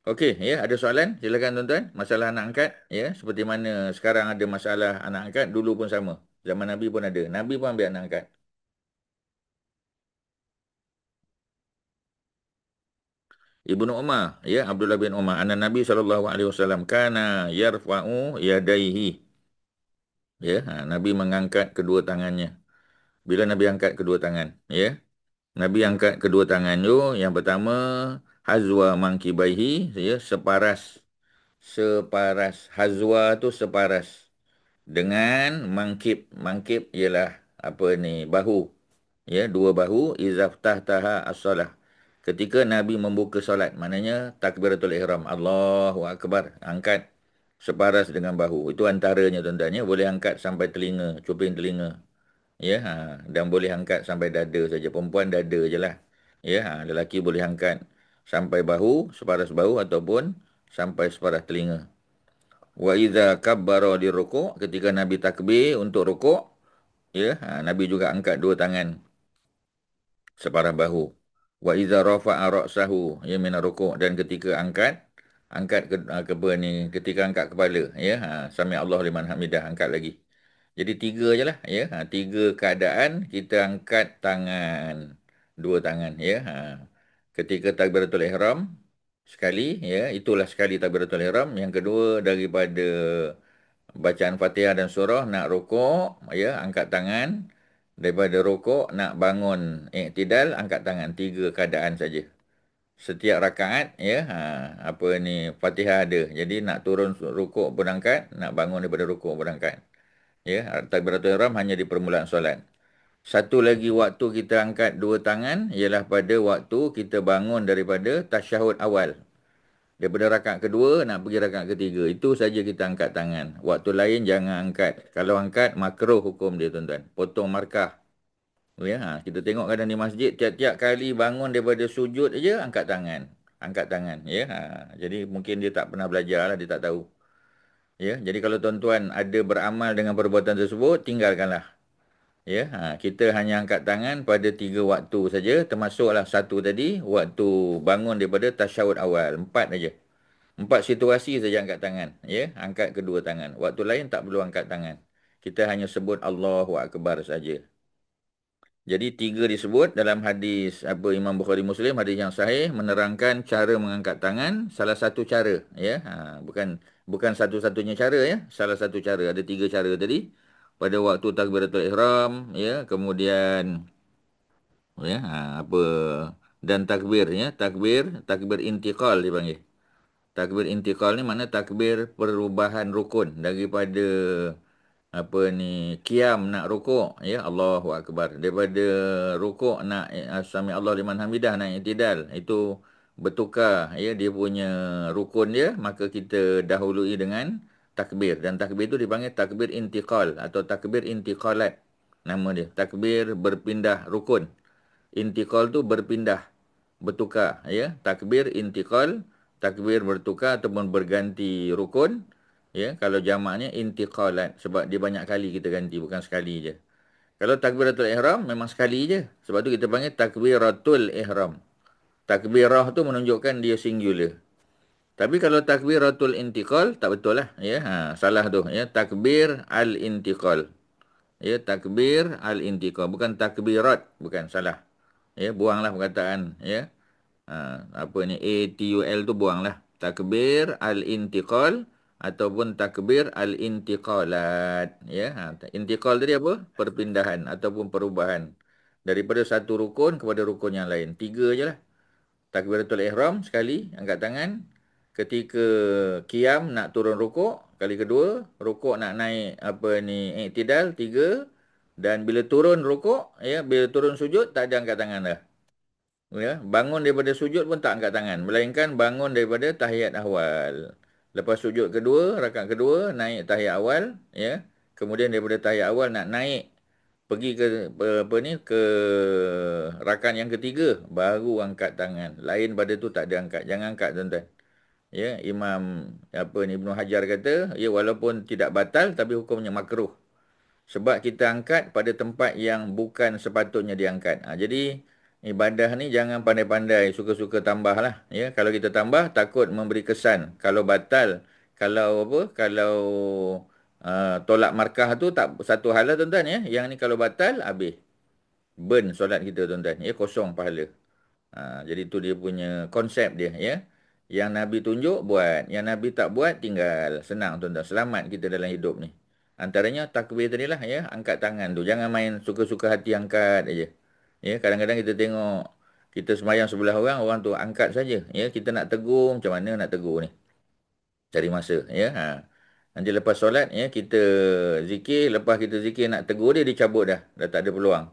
S1: Okey, ya, ada soalan? Silakan tuan-tuan. Masalah anak angkat, ya, seperti mana sekarang ada masalah anak angkat, dulu pun sama. Zaman Nabi pun ada. Nabi pun ambil anak angkat. Ibnu Umar, ya, Abdullah bin Umar, anak Nabi SAW kana yarfa'u yadaihi. Ya, Nabi mengangkat kedua tangannya. Bila Nabi angkat kedua tangan, ya. Nabi angkat kedua tangan tu, yang pertama hazwa mangkibaihi, ya, separas hazwa tu separas dengan mangkib ialah apa ni, bahu, ya, dua bahu, izaftah taha as-salah, ketika Nabi membuka solat, maknanya takbiratul ihram, Allahu akbar, angkat separas dengan bahu. Itu antaranya tuan-tuan, ya. Boleh angkat sampai telinga, cuping telinga, ya, dan boleh angkat sampai dada saja. Perempuan dada je lah, ya, lelaki boleh angkat sampai bahu, separas bahu, ataupun sampai separas telinga. Wa iza kabbara di rukuk, ketika Nabi takbir untuk rukuk, ya, Nabi juga angkat dua tangan separas bahu. Wa iza rafa'a ra'sahu, ya, min rukuk, dan ketika angkat ke apa ni, ketika angkat kepala, ya, sami Allahu liman hamidah, angkat lagi. Jadi tiga je lah, ya, tiga keadaan kita angkat tangan, dua tangan, ya. Ketika takbiratul ihram sekali, ya, itulah sekali takbiratul ihram. Yang kedua daripada bacaan Fatihah dan surah nak rukuk, ya, angkat tangan. Daripada rukuk nak bangun iktidal, angkat tangan. Tiga keadaan saja. Setiap rakaat, ya, apa ni, Fatihah ada. Jadi nak turun rukuk pun angkat, nak bangun daripada rukuk pun angkat. Ya, takbiratul ihram hanya di permulaan solat. Satu lagi waktu kita angkat dua tangan ialah pada waktu kita bangun daripada tasyahud awal. Daripada rakaat kedua nak pergi rakaat ketiga. Itu saja kita angkat tangan. Waktu lain jangan angkat. Kalau angkat, makruh hukum dia tuan-tuan. Potong markah. Ya, kita tengok kadang di masjid, tiap-tiap kali bangun daripada sujud aja angkat tangan. Angkat tangan. Ya, jadi mungkin dia tak pernah belajar lah, dia tak tahu. Ya, jadi kalau tuan-tuan ada beramal dengan perbuatan tersebut, tinggalkanlah. Ya, kita hanya angkat tangan pada 3 waktu saja, termasuklah satu tadi, waktu bangun daripada tasyahud awal. 4 saja. 4 situasi saja angkat tangan. Ya, angkat kedua tangan. Waktu lain tak perlu angkat tangan. Kita hanya sebut Allahu Akbar saja. Jadi 3 disebut dalam hadis apa Imam Bukhari Muslim, hadis yang sahih menerangkan cara mengangkat tangan, salah satu cara, ya. Bukan satu-satunya cara, ya. Salah satu cara, ada 3 cara tadi. Pada waktu takbiratul ihram, ya, kemudian, ya, apa, dan takbir, ya, takbir intiqal dipanggil. Takbir intiqal ni mana takbir perubahan rukun daripada apa ni, qiyam nak rukuk, ya, Allahu Akbar. Daripada rukuk nak sami Allah liman hamidah, nak i'tidal. Itu bertukar ya dia punya rukun dia, maka kita dahului dengan takbir, dan takbir itu dipanggil takbir intiqal atau takbir intiqalat. Nama dia takbir berpindah rukun. Intiqal tu berpindah, bertukar ya. Takbir intiqal, takbir bertukar ataupun berganti rukun ya. Kalau jamaknya intiqalat sebab dia banyak kali kita ganti, bukan sekali je. Kalau takbiratul ihram memang sekali je. Sebab tu kita panggil takbiratul ihram. Takbirah tu menunjukkan dia singular. Tapi kalau takbiratul intiqal tak betul lah ya. Salah tu ya. Takbir al-intiqal. Ya, takbir al-intiqal, bukan takbirat, bukan, salah. Ya, buanglah perkataan ya. Apa ni ATUL tu buanglah. Takbir al-intiqal ataupun takbir al-intiqalat ya. Intiqal tadi apa? Perpindahan ataupun perubahan daripada satu rukun kepada rukun yang lain. 3 je lah. Takbiratul ihram sekali, angkat tangan. Ketika qiyam nak turun rukuk, kali kedua. Rukuk nak naik apa ni i'tidal, 3. Dan bila turun rukuk ya, bila turun sujud tak ada angkat tangan dah. Ya, bangun daripada sujud pun tak angkat tangan, melainkan bangun daripada tahiyat awal. Lepas sujud kedua, rakaat kedua, naik tahiyat awal ya. Kemudian daripada tahiyat awal nak naik pergi ke apa ni ke rakaat yang ketiga, baru angkat tangan. Lain pada tu tak ada angkat. Jangan angkat tuan-tuan. Ya, Imam apa ni Ibnu Hajar kata, ya walaupun tidak batal tapi hukumnya makruh. Sebab kita angkat pada tempat yang bukan sepatutnya diangkat. Jadi ibadah ni jangan pandai-pandai, suka-suka tambah lah. Ya, kalau kita tambah takut memberi kesan. Kalau batal, kalau apa, kalau tolak markah tu tak satu hal lah tuan-tuan ya. Yang ni kalau batal habis. Burn solat kita tuan-tuan ya, kosong pahala. Jadi tu dia punya konsep dia ya. Yang Nabi tunjuk buat, yang Nabi tak buat tinggal. Senang tuan-tuan, selamat kita dalam hidup ni. Antaranya takbir tadi lah ya, angkat tangan tu. Jangan main suka-suka hati angkat aja. Ya, kadang-kadang kita tengok kita sembahyang sebelah orang, orang tu angkat saja. Ya, kita nak tegur, macam mana nak tegur ni? Cari masa ya. Nanti lepas solat ya, kita zikir, lepas kita zikir nak tegur dia, dia cabut dah. Dah tak ada peluang.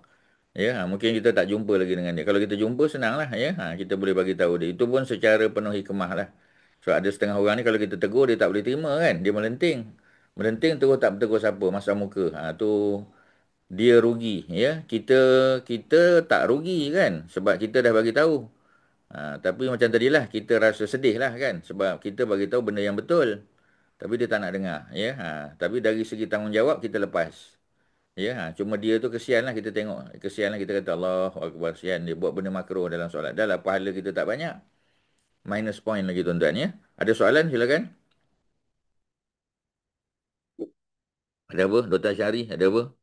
S1: Ya, mungkin kita tak jumpa lagi dengan dia. Kalau kita jumpa senanglah ya. Kita boleh bagi tahu dia. Itu pun secara penuh hikmah lah. So ada setengah orang ni kalau kita tegur dia tak boleh terima kan. Dia melenting. Melenting terus tak bertegur siapa masa muka. Tu dia rugi ya. Kita kita tak rugi kan sebab kita dah bagi tahu. Tapi macam tadilah kita rasa sedih lah kan sebab kita bagi tahu benda yang betul. Tapi dia tak nak dengar ya. Tapi dari segi tanggungjawab kita lepas. Ya, cuma dia tu kesian lah kita tengok. Kesian lah kita kata Allahu Akbar, kesian dia buat benda makruh dalam solat. Dah lah pahala kita tak banyak. Minus point lagi tuan-tuan ya. Ada soalan silakan. Ada apa? Dr. Syari, ada apa?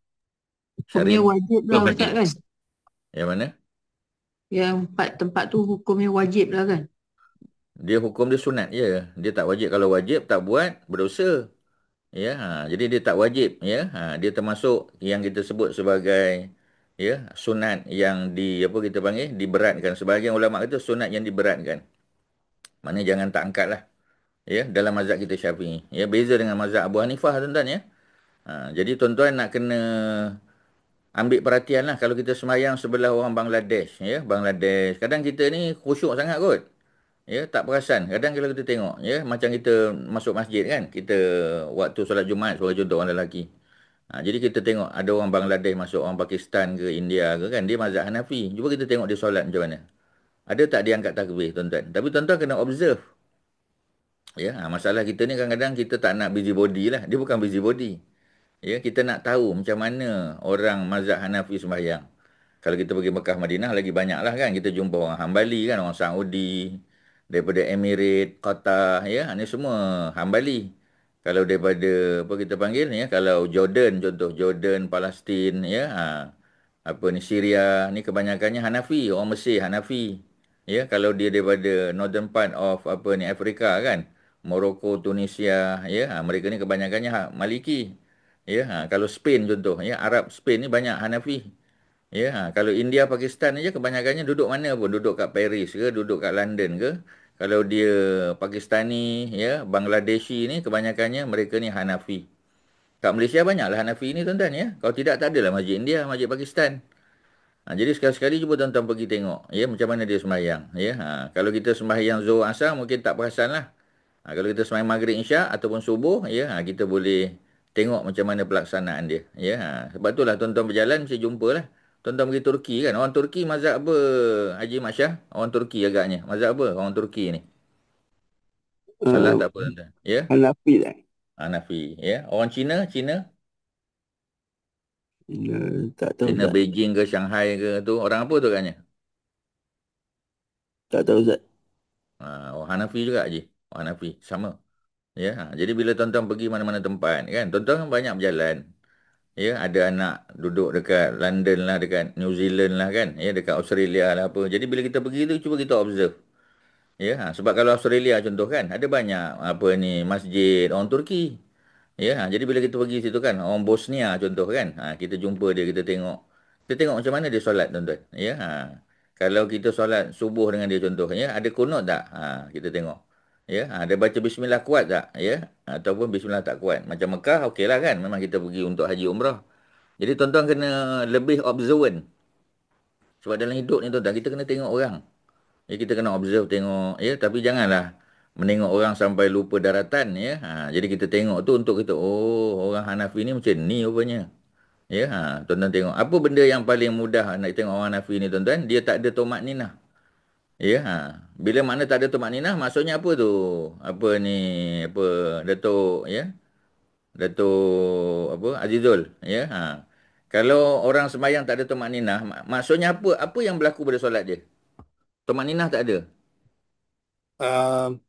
S2: Hukumnya
S1: Syarin,
S2: wajib lah Ustaz kan.
S1: yang mana?
S2: Yang 4 tempat tu hukumnya wajib lah kan.
S1: Dia hukum dia sunat je. Dia tak wajib. Kalau wajib tak buat, berdosa. Ya, jadi dia tak wajib ya. Dia termasuk yang kita sebut sebagai ya, sunat yang apa kita panggil diberatkan. Sebahagian ulama kata sunat yang diberatkan. Maknanya jangan tak angkat lah. Ya, dalam mazhab kita Syafi'i. Ya, beza dengan mazhab Abu Hanifah tuan-tuan ya. Jadi tuan-tuan nak kena ambil perhatian lah kalau kita semayang sebelah orang Bangladesh ya, Bangladesh. Kadang kita ni khusyuk sangat kot. Ya, tak perasan. Kadang kalau kita tengok ya, macam kita masuk masjid kan, kita waktu solat Jumaat sebagai contoh orang lelaki. Jadi kita tengok ada orang Bangladesh masuk, orang Pakistan ke India ke kan, dia mazhab Hanafi. Cuba kita tengok dia solat macam mana. Ada tak dia angkat takbir tuan-tuan? Tapi tuan-tuan kena observe. Ya, masalah kita ni kadang-kadang kita tak nak busybody lah. Dia bukan busybody. Ya, kita nak tahu macam mana orang mazhab Hanafi sembahyang. Kalau kita pergi Mekah Madinah lagi banyak lah kan. Kita jumpa orang Hambali kan, orang Saudi, daripada Emirat, Qatar, ya, ni semua Hambali. Kalau daripada apa kita panggil ya, kalau Jordan contoh, Jordan, Palestin, ya, apa ni Syria, ni kebanyakannya Hanafi, orang Mesir Hanafi. Ya, kalau dia daripada northern part of apa ni Afrika kan, Morocco, Tunisia, ya, mereka ni kebanyakannya Maliki. Ya, kalau Spain contoh, ya, Arab Spain ni banyak Hanafi. Ya, kalau India, Pakistan aja kebanyakannya duduk mana pun, duduk kat Paris ke, duduk kat London ke. Kalau dia Pakistani, ya, Bangladeshi ni kebanyakannya mereka ni Hanafi. Kat Malaysia banyaklah Hanafi ni tuan-tuan ya. Kalau tidak tak adalah masjid India, masjid Pakistan. Jadi sekali-sekali cuba tuan-tuan pergi tengok ya macam mana dia sembahyang ya. Kalau kita sembahyang Zuhur Asar mungkin tak perasan lah. Kalau kita sembahyang Maghrib Isyak ataupun subuh ya kita boleh tengok macam mana pelaksanaan dia ya. Sebab itulah tuan-tuan berjalan mesti jumpa lah. Tuan-tuan pergi Turki kan. Orang Turki mazhab apa Haji Mat Syah? Orang Turki agaknya. Mazhab apa orang Turki ni? Salah tak apa tuan-tuan? Ya.
S3: Hanafi lah.
S1: Hanafi ya. Orang Cina, Cina
S3: Tak tahu
S1: Cina
S3: Ustaz.
S1: Beijing ke Shanghai ke tu orang apa tu agaknya?
S3: Tak tahu Ustaz.
S1: Orang Hanafi juga Haji. Orang Hanafi sama. Ya, jadi bila tuan-tuan pergi mana-mana tempat kan, tuan-tuan kan banyak berjalan. Ya, ada anak duduk dekat London lah, dekat New Zealand lah kan, ya, dekat Australia lah apa. Jadi bila kita pergi tu cuba kita observe. Ya, sebab kalau Australia contoh kan, ada banyak apa ni masjid orang Turki. Ya, jadi bila kita pergi situ kan, orang Bosnia contoh kan, kita jumpa dia, kita tengok. Kita tengok macam mana dia solat tuan-tuan. Ya, kalau kita solat subuh dengan dia contohnya, ada kunut tak? Kita tengok. Ya, ada baca bismillah kuat tak? Ya, ataupun bismillah tak kuat. Macam Mekah, okeylah kan. Memang kita pergi untuk haji umrah. Jadi tuan-tuan kena lebih observant. Sebab dalam hidup ni tuan-tuan, kita kena tengok orang. Ya, kita kena observe tengok. Ya, tapi janganlah menengok orang sampai lupa daratan. Ya, jadi kita tengok tu untuk kita, oh orang Hanafi ni macam ni rupanya. Ya, tuan-tuan tengok. Apa benda yang paling mudah nak tengok orang Hanafi ni tuan-tuan? Dia tak ada tomat ninah. Ya, bila makna tak ada tomat ninah, maksudnya apa tu? Apa ni, apa, Datuk, ya? Datuk apa Azizul ya. Kalau orang sembahyang tak ada tumaninah maksudnya apa yang berlaku pada solat dia? Tumaninah tak ada.
S5: Um,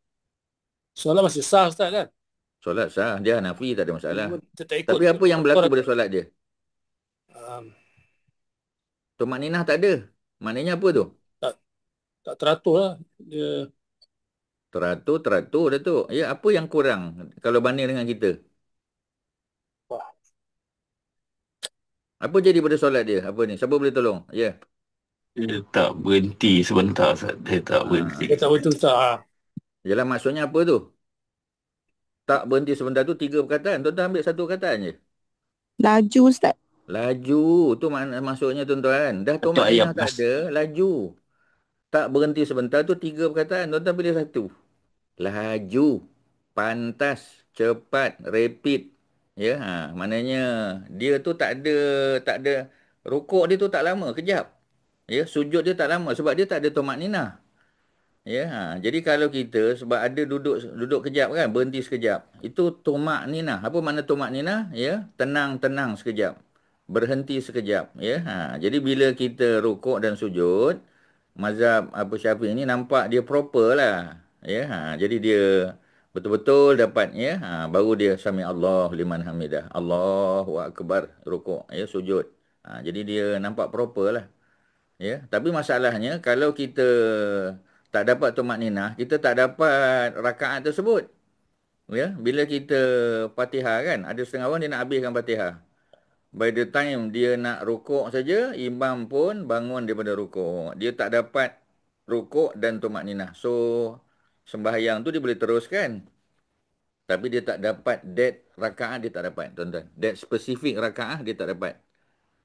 S5: soalan masih sah Ustaz kan?
S1: Solat sah, dia Hanafi tak ada masalah.
S5: Kita tak ikut.
S1: Tapi apa yang berlaku pada solat dia?
S5: Um,
S1: Tumaninah tak ada. Maknanya apa tu?
S5: tak teratur lah. Dia,
S1: Teratur Datuk. Ya, apa yang kurang kalau banding dengan kita?
S5: wah,
S1: Apa jadi pada solat dia? Apa ni? Siapa boleh tolong? Ya.
S3: Dia tak berhenti sebentar Ustaz. Dia tak berhenti.
S5: kita tahu itu Ustaz.
S1: Yalah maksudnya apa tu? Tak berhenti sebentar tu 3 perkataan. Tuan-tuan ambil 1 perkataan je.
S4: Laju Ustaz.
S1: Laju tu maksudnya tuan-tuan. Dah
S3: Satu
S1: tomat
S3: ayat
S1: ninah tak
S3: plus.
S1: ada, laju. Tak berhenti sebentar tu 3 perkataan. Tuan-tuan pilih 1. Laju, pantas, cepat, rapid. Ya, maknanya dia tu tak ada rukuk dia tu tak lama, kejap. Ya, sujud dia tak lama sebab dia tak ada tomat ninah. Ya, jadi kalau kita sebab ada duduk kejap kan, berhenti sekejap. Itu tomak ninah. Apa makna tomak ninah? Ya, tenang sekejap. Berhenti sekejap. Ya, jadi bila kita rukuk dan sujud, mazhab Abu Syafi'i ni nampak dia proper lah. Ya, jadi dia betul-betul dapat ya, baru dia sami Allah liman hamidah. Allahu akbar rukuk, ya sujud. Jadi dia nampak proper lah. Ya, tapi masalahnya kalau kita tak dapat tumak ninah, kita tak dapat rakaat tersebut. Ya, bila kita Fatihah kan, ada setengah orang dia nak habiskan Fatihah. By the time dia nak rukuk saja, imam pun bangun daripada rukuk. Dia tak dapat rukuk dan tumak ninah. So, sembahyang tu dia boleh teruskan. Tapi dia tak dapat that rakaat, dia tak dapat, tuan-tuan. That specific rakaat dia tak dapat.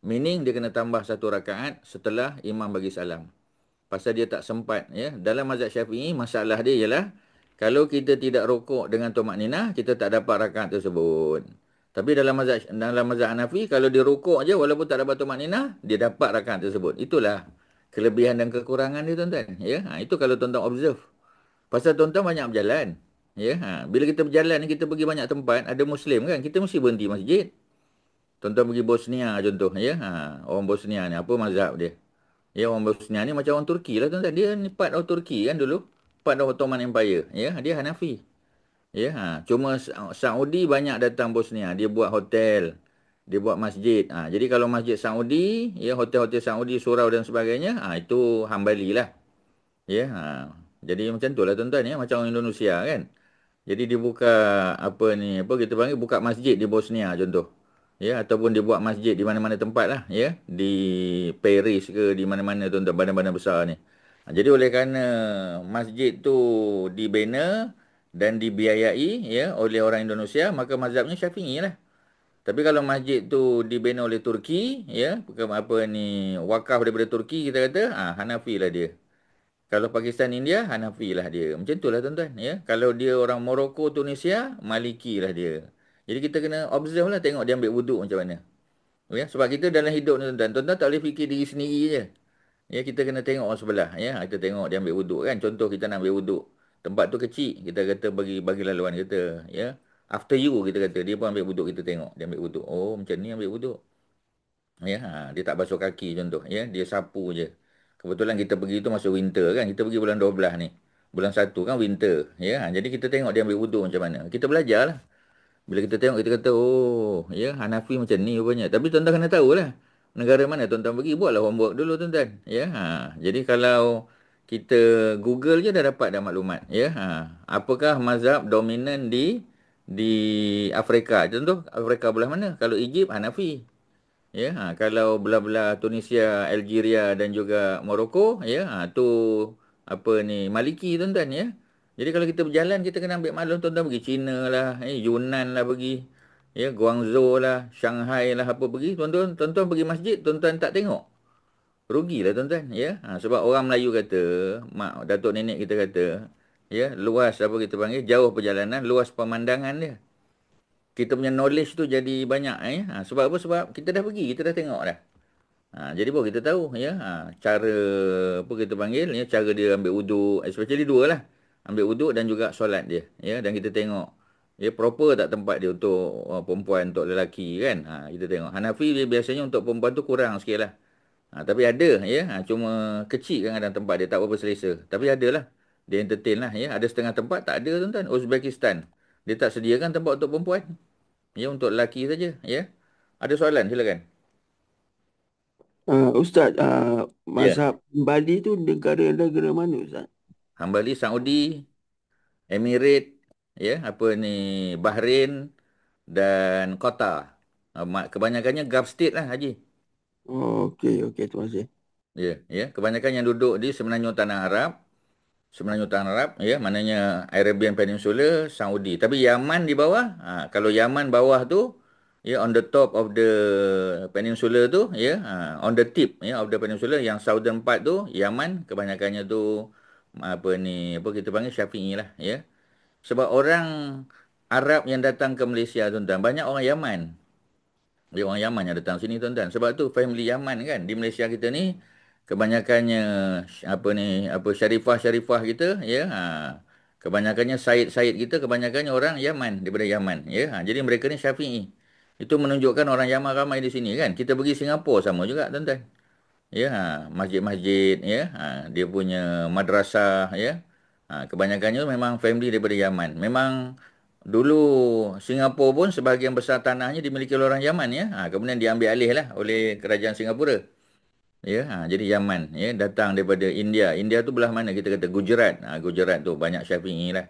S1: Meaning dia kena tambah 1 rakaat setelah imam bagi salam. Pasal dia tak sempat. Ya. Dalam mazhab Syafi'i, masalah dia ialah kalau kita tidak rukuk dengan tumak ninah, kita tak dapat rakaat tersebut. Tapi dalam mazhab Hanafi, kalau dia rukuk je walaupun tak dapat tumak ninah, dia dapat rakaat tersebut. Itulah kelebihan dan kekurangan dia tuan-tuan. Ya. Itu kalau tuan-tuan observe. Pasal tuan-tuan banyak berjalan. Ya. Bila kita berjalan, kita pergi banyak tempat, ada Muslim kan, kita mesti berhenti masjid. Tuan-tuan pergi Bosnia contoh. Ya. Orang Bosnia ni, apa mazhab dia? Ya, orang Bosnia ni macam orang Turki lah tuan-tuan. Dia ni part of Turki kan dulu. Part of Ottoman Empire. Ya, dia Hanafi. Ya, cuma Saudi banyak datang Bosnia. Dia buat hotel. Dia buat masjid. Jadi kalau masjid Saudi, ya hotel-hotel Saudi, surau dan sebagainya, itu Hambali lah. Ya, jadi macam tu lah tuan-tuan ya. Macam orang Indonesia kan. Jadi dia buka apa ni, apa kita panggil, buka masjid di Bosnia contoh. Ya, ataupun dia buat masjid di mana-mana tempat lah. Ya, di Paris ke, di mana-mana tuan-tuan, bandar-bandar besar ni. Jadi oleh kerana masjid tu dibina dan dibiayai ya oleh orang Indonesia, maka mazhabnya Syafi'i lah. Tapi kalau masjid tu dibina oleh Turki, ya, apa ni, wakaf daripada Turki kita kata, Hanafi lah dia. Kalau Pakistan, India, Hanafi lah dia. Macam tu lah tuan-tuan, ya. Kalau dia orang Morocco, Tunisia, Maliki lah dia. Jadi kita kena observe lah, tengok dia ambil wuduk macam mana. Ya, sebab kita dalam hidup ni tuan-tuan, tuan-tuan tak boleh fikir diri sendiri je. Ya, kita kena tengok orang sebelah, ya. Kita tengok dia ambil wuduk kan. Contoh kita nak ambil wuduk. Tempat tu kecil, kita kata bagi laluan kita, ya. After you kita kata, dia pun ambil wuduk, kita tengok dia ambil wuduk. Oh, macam ni ambil wuduk. Ya, dia tak basuh kaki contoh, ya. Dia sapu je. Kebetulan kita pergi tu masa winter kan. Kita pergi bulan 12 ni. Bulan 1 kan winter, ya. Jadi kita tengok dia ambil wuduk macam mana. Kita belajar lah. Bila kita tengok, kita kata, oh, ya, Hanafi macam ni rupanya. Tapi tuan-tuan kena tahulah, negara mana tuan-tuan pergi, buatlah homework dulu tuan-tuan. Ya, jadi kalau kita Google je dah dapat dah maklumat. Ya, apakah mazhab dominan di Afrika? Contoh, Afrika belah mana? Kalau Egypt, Hanafi. Ya, kalau belah-belah Tunisia, Algeria dan juga Morocco, ya, tu apa ni, Maliki tuan-tuan, ya. Jadi kalau kita berjalan, kita kena ambil maklum tuan-tuan, pergi China lah, Yunnan lah pergi, ya, Guangzhou lah, Shanghai lah apa pergi, tuan-tuan pergi masjid, tuan-tuan tak tengok. Rugilah tuan-tuan, ya. Sebab orang Melayu kata, mak datuk nenek kita kata, ya, luas apa kita panggil, jauh perjalanan, luas pemandangan dia. Kita punya knowledge tu jadi banyak, ya. Sebab apa? Sebab kita dah pergi, kita dah tengok dah. Jadi baru kita tahu, ya, cara apa kita panggil, ya, cara dia ambil wuduk, especially dua lah. Ambil wuduk dan juga solat dia, ya. Dan kita tengok, ya, proper tak tempat dia untuk perempuan, untuk lelaki kan. Kita tengok. Hanafi dia biasanya untuk perempuan tu kurang sikit lah. Tapi ada, ya, cuma kecil kadang-kadang tempat dia, tak berapa selesa. Tapi ada lah, dia entertain lah, ya. Ada setengah tempat tak ada tuan-tuan. Uzbekistan, dia tak sediakan tempat untuk perempuan. Ya, untuk lelaki saja, ya. Ada soalan, silakan.
S6: Ustaz,
S1: Ya.
S6: mazhab Bali tu negara-negara mana Ustaz?
S1: Hambali, Saudi, Emirat, ya, apa ni, Bahrain dan Qatar. Kebanyakannya Gulf State lah, Haji.
S6: Oh, okey, terima kasih.
S1: Ya, ya, kebanyakan yang duduk di semenanjung tanah Arab, ya, maknanya Arabian Peninsula, Saudi. Tapi Yaman di bawah, kalau Yaman bawah tu, ya, on the top of the peninsula tu, ya, on the tip, ya, of the peninsula, yang southern part tu, Yaman, kebanyakannya tu, apa ni, apa kita panggil, Syafi'i lah, ya. Sebab orang Arab yang datang ke Malaysia, tuan-tuan, banyak orang Yaman. Dia orang Yaman yang datang sini, tuan-tuan. Sebab tu family Yaman kan, di Malaysia kita ni kebanyakannya apa ni, apa, syarifah kita, ya, kebanyakannya said kita, kebanyakannya orang Yaman, daripada Yaman, ya. Jadi mereka ni Syafi'i. Itu menunjukkan orang Yaman ramai di sini kan. Kita pergi Singapura sama juga, tuan-tuan. Ya, masjid-masjid, ya, dia punya madrasah, ya. Kebanyakannya memang family daripada Yaman. Memang dulu Singapura pun sebahagian besar tanahnya dimiliki oleh orang Yaman, ya. Kemudian diambil alih lah oleh kerajaan Singapura. Ya, jadi Yaman, ya, datang daripada India. India tu belah mana? Kita kata Gujarat. Gujarat tu banyak Syafi'i lah.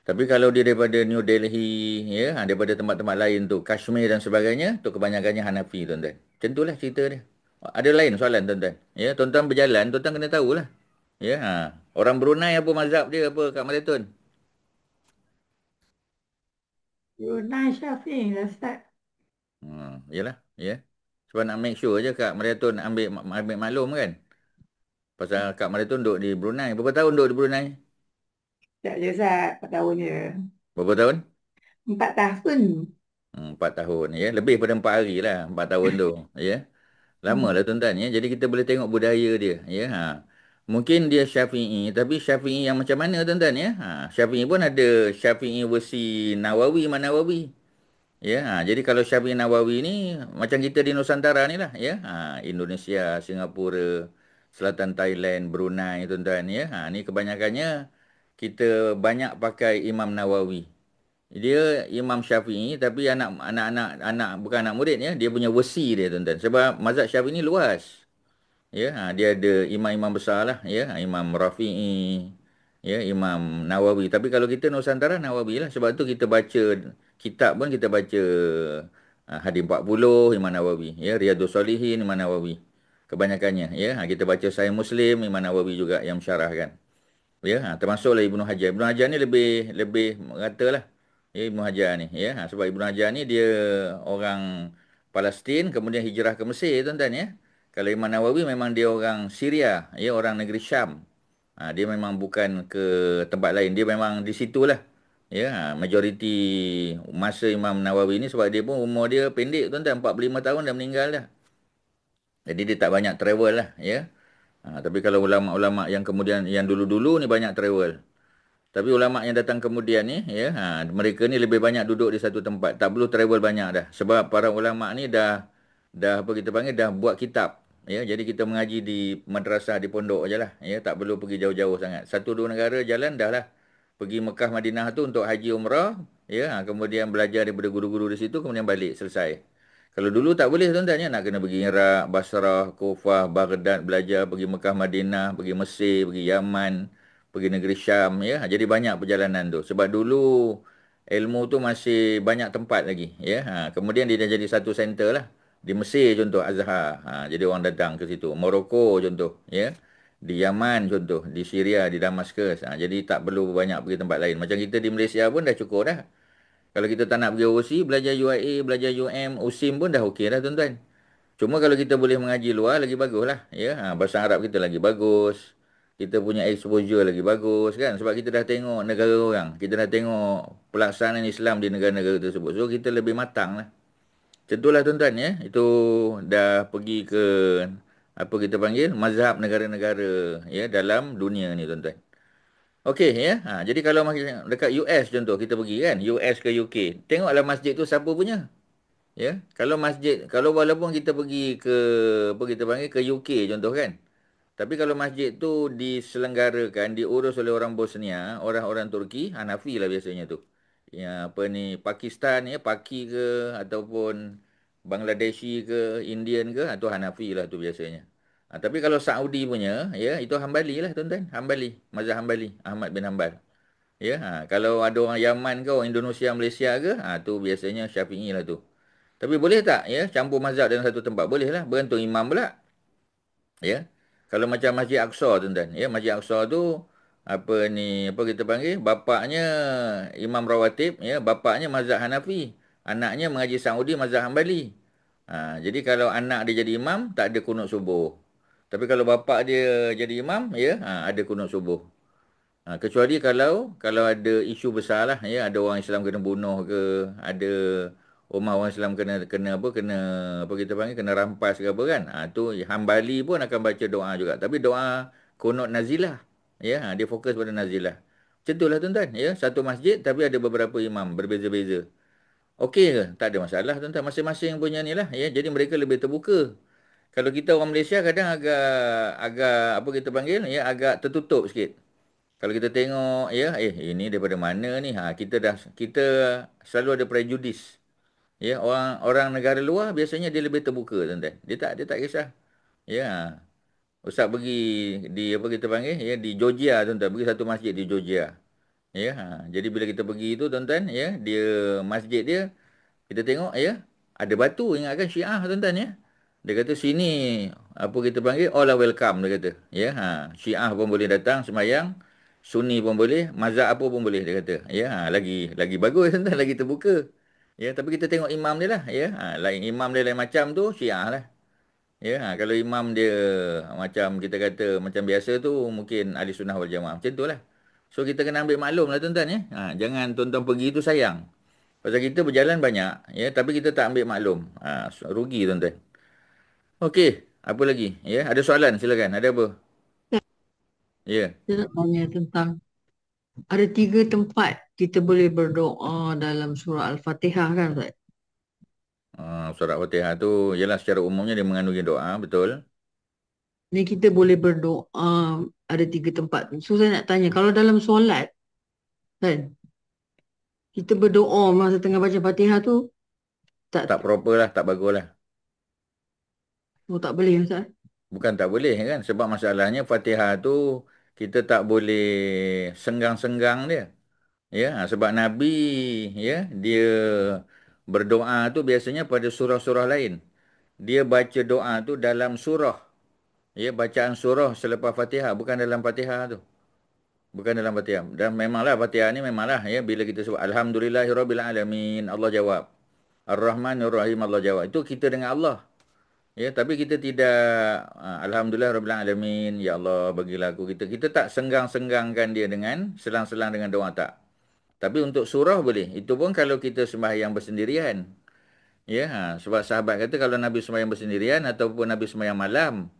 S1: Tapi kalau dia daripada New Delhi, ya, daripada tempat-tempat lain tu, Kashmir dan sebagainya, tu kebanyakannya Hanafi, tuan-tuan. Macam itulah cerita dia. Ada lain soalan, tuan-tuan? Ya, tuan-tuan berjalan, tuan-tuan kena tahulah. Ya, orang Brunei apa mazhab dia apa, Kak Maletun?
S2: Brunei Syafi'i lah Ustaz.
S1: Yalah, ya. Sebab nak make sure je Kak Maletun ambil maklum kan. Pasal Kak Maletun duduk di Brunei. Berapa tahun duduk di Brunei?
S2: Tak je Ustaz, 4 tahun je.
S1: Berapa tahun?
S2: 4 tahun.
S1: 4 tahun, ya. Lebih pada 4 hari lah, 4 tahun tu, ya. Lama lah tuan-tuan, ya. Jadi kita boleh tengok budaya dia, ya. Mungkin dia Syafi'i, tapi Syafi'i yang macam mana tuan-tuan, ya. Syafi'i pun ada Syafi'i versi Nawawi, Imam Nawawi. Ya, jadi kalau Syafi'i Nawawi ni macam kita di Nusantara ni lah, ya. Indonesia, Singapura, Selatan Thailand, Brunei, tuan-tuan, ya. Ni kebanyakannya kita banyak pakai Imam Nawawi. Dia Imam Syafi'i tapi anak bukan anak murid, ya. Dia punya versi dia, tuan-tuan. Sebab mazhab Syafi'i ni luas. Ya, dia ada imam-imam besar lah, ya. Imam Rafi'i, ya, Imam Nawawi. Tapi kalau kita Nusantara, Nawawi lah. Sebab tu kita baca kitab pun kita baca Hadis 40 Imam Nawawi, ya, Riyadhus Shalihin Imam Nawawi. Kebanyakannya, ya. Kita baca Sahih Muslim Imam Nawawi juga yang mensyarahkan. Ya, termasuklah Ibnu Hajar. Ibnu Hajar ni lebih merata lah. Ya, Ibnu Hajar ni ya. Sebab Ibnu Hajar ni dia orang Palestin kemudian hijrah ke Mesir tuan-tuan ya. Kalau Imam Nawawi memang dia orang Syria, ya, orang negeri Syam. Dia memang bukan ke tempat lain, dia memang di situlah. Ya, majoriti masa Imam Nawawi ni sebab dia pun umur dia pendek tuan-tuan, 45 tahun dah meninggal dah. Jadi dia tak banyak travel lah ya. Tapi kalau ulama-ulama yang kemudian yang dulu-dulu ni banyak travel. Tapi ulama yang datang kemudian ni, ya, mereka ni lebih banyak duduk di satu tempat. Tak perlu travel banyak dah. Sebab para ulama ni dah apa kita panggil, dah buat kitab. Ya, jadi kita mengaji di madrasah, di pondok aje lah. Ya, tak perlu pergi jauh-jauh sangat. Satu dua negara jalan dah lah. Pergi Mekah, Madinah tu untuk haji umrah. Ya, kemudian belajar daripada guru-guru di situ, kemudian balik, selesai. Kalau dulu tak boleh tuan-tuan ya, nak kena pergi Iraq, Basrah, Kufah, Baghdad belajar, pergi Mekah, Madinah, pergi Mesir, pergi Yaman, pergi negeri Syam ya. Jadi banyak perjalanan tu. Sebab dulu ilmu tu masih banyak tempat lagi ya. Kemudian dia dah jadi satu center lah. Di Mesir contoh Azhar. Jadi orang datang ke situ. Morocco contoh ya. Di Yaman contoh, di Syria, di Damaskus. Jadi tak perlu banyak pergi tempat lain. Macam kita di Malaysia pun dah cukup dah. Kalau kita tak nak pergi overseas, belajar UIA, belajar UM, USIM pun dah okey dah tuan-tuan. Cuma kalau kita boleh mengaji luar, lagi bagus lah. Ya? Bahasa Arab kita lagi bagus. Kita punya exposure lagi bagus kan. Sebab kita dah tengok negara orang. Kita dah tengok pelaksanaan Islam di negara-negara tersebut. So kita lebih matang lah. Contohlah tuan-tuan ya. Itu dah pergi ke apa kita panggil mazhab negara-negara ya dalam dunia ni tuan-tuan. Okey ya. Jadi kalau dekat US contoh kita pergi kan, US ke UK, tengoklah masjid tu siapa punya. Ya. Kalau masjid, kalau walaupun kita pergi ke apa kita panggil ke UK contoh kan. Tapi kalau masjid tu diselenggarakan, diurus oleh orang Bosnia, orang-orang Turki, Hanafi lah biasanya tu. Ya, apa ni, Pakistan ya, Paki ke ataupun Bangladeshi ke, Indian ke, atau Hanafi lah tu biasanya. Tapi kalau Saudi punya, ya, itu Hambali lah tuan-tuan. Hambali, mazhab Hambali, Ahmad bin Hanbal. Ya, kalau ada orang Yaman ke, orang Indonesia, Malaysia ke, tu biasanya Syafi'i lah tu. Tapi boleh tak ya, campur mazhab dalam satu tempat? Boleh lah, bergantung imam pula. Ya. Kalau macam Masjid Aqsa tuan-tuan, ya, Masjid Aqsa tu apa ni, apa kita panggil, bapaknya Imam Rawatib, ya, bapaknya mazhab Hanafi, anaknya mengaji Saudi mazhab Hambali. Jadi kalau anak dia jadi imam tak ada kunut subuh. Tapi kalau bapak dia jadi imam, ya, ada kunut subuh. Kecuali kalau ada isu besar lah ya, ada orang Islam kena bunuh ke, ada orang Islam kena kena apa kena apa kita panggil kena rampas ke apa kan. Tu Hambali pun akan baca doa juga. Tapi doa kunut nazilah. Ya, dia fokus pada nazilah. Macam itulah tuan-tuan ya, satu masjid tapi ada beberapa imam berbeza-beza. Okey ke? Tak ada masalah tuan-tuan, masing-masing punya ni lah ya. Jadi mereka lebih terbuka. Kalau kita orang Malaysia kadang agak agak apa kita panggil ya, agak tertutup sikit. Kalau kita tengok ya, ini daripada mana ni? Kita selalu ada prejudis. Ya, orang orang negara luar biasanya dia lebih terbuka tuan-tuan. Dia tak kisah. Ya. Ustaz pergi di apa kita panggil ya, di Georgia tuan-tuan, pergi satu masjid di Georgia. Ya, jadi bila kita pergi tu tuan-tuan ya, dia masjid dia kita tengok ya, ada batu ingatkan Syiah tuan-tuan ya. Dia kata sini apa kita panggil all are welcome dia kata. Ya, Syiah pun boleh datang sembahyang, Sunni pun boleh, mazhab apa pun boleh dia kata. Ya, lagi bagus tuan-tuan, lagi terbuka. Ya, tapi kita tengok imam dia lah ya. Lain imam dia lain macam tu Syiah lah. Ya, kalau imam dia macam kita kata macam biasa tu mungkin ahli sunnah wal jamaah. Macam tu lah. So kita kena ambil maklum lah tuan-tuan ya. Jangan tuan-tuan pergi tu sayang. Pasal kita berjalan banyak ya, tapi kita tak ambil maklum. Rugi tuan-tuan. Okey, apa lagi? Ya, ada soalan silakan. Ada apa? Ya.
S2: Saya nak tanya tentang ada 3 tempat kita boleh berdoa dalam surah Al-Fatihah kan Ustaz?
S1: Surah Fatihah tu ialah secara umumnya dia mengandungi doa, betul?
S2: Ni kita boleh berdoa ada 3 tempat. So saya nak tanya, kalau dalam solat kan, kita berdoa masa tengah baca Fatihah tu
S1: Tak proper lah, tak bagus lah.
S2: tak boleh Ustaz?
S1: Bukan tak boleh kan, sebab masalahnya Fatihah tu kita tak boleh senggang-senggang dia. Ya, sebab Nabi ya, dia berdoa tu biasanya pada surah-surah lain. Dia baca doa tu dalam surah. Ya, bacaan surah selepas Fatihah, bukan dalam Fatihah tu. Bukan dalam Fatihah. Dan memanglah Fatihah ni memanglah ya bila kita sebut alhamdulillahirabbil alamin Allah jawab. Ar-Rahmanir Rahim Allah jawab. Itu kita dengan Allah. Ya, tapi kita tidak alhamdulillahirabbil alamin ya Allah bagilah aku kita tak senggang-senggangkan dia dengan selang-selang dengan doa tak. Tapi untuk surah boleh. Itu pun kalau kita sembahyang bersendirian. Ya, sebab sahabat kata kalau Nabi sembahyang bersendirian ataupun Nabi sembahyang malam,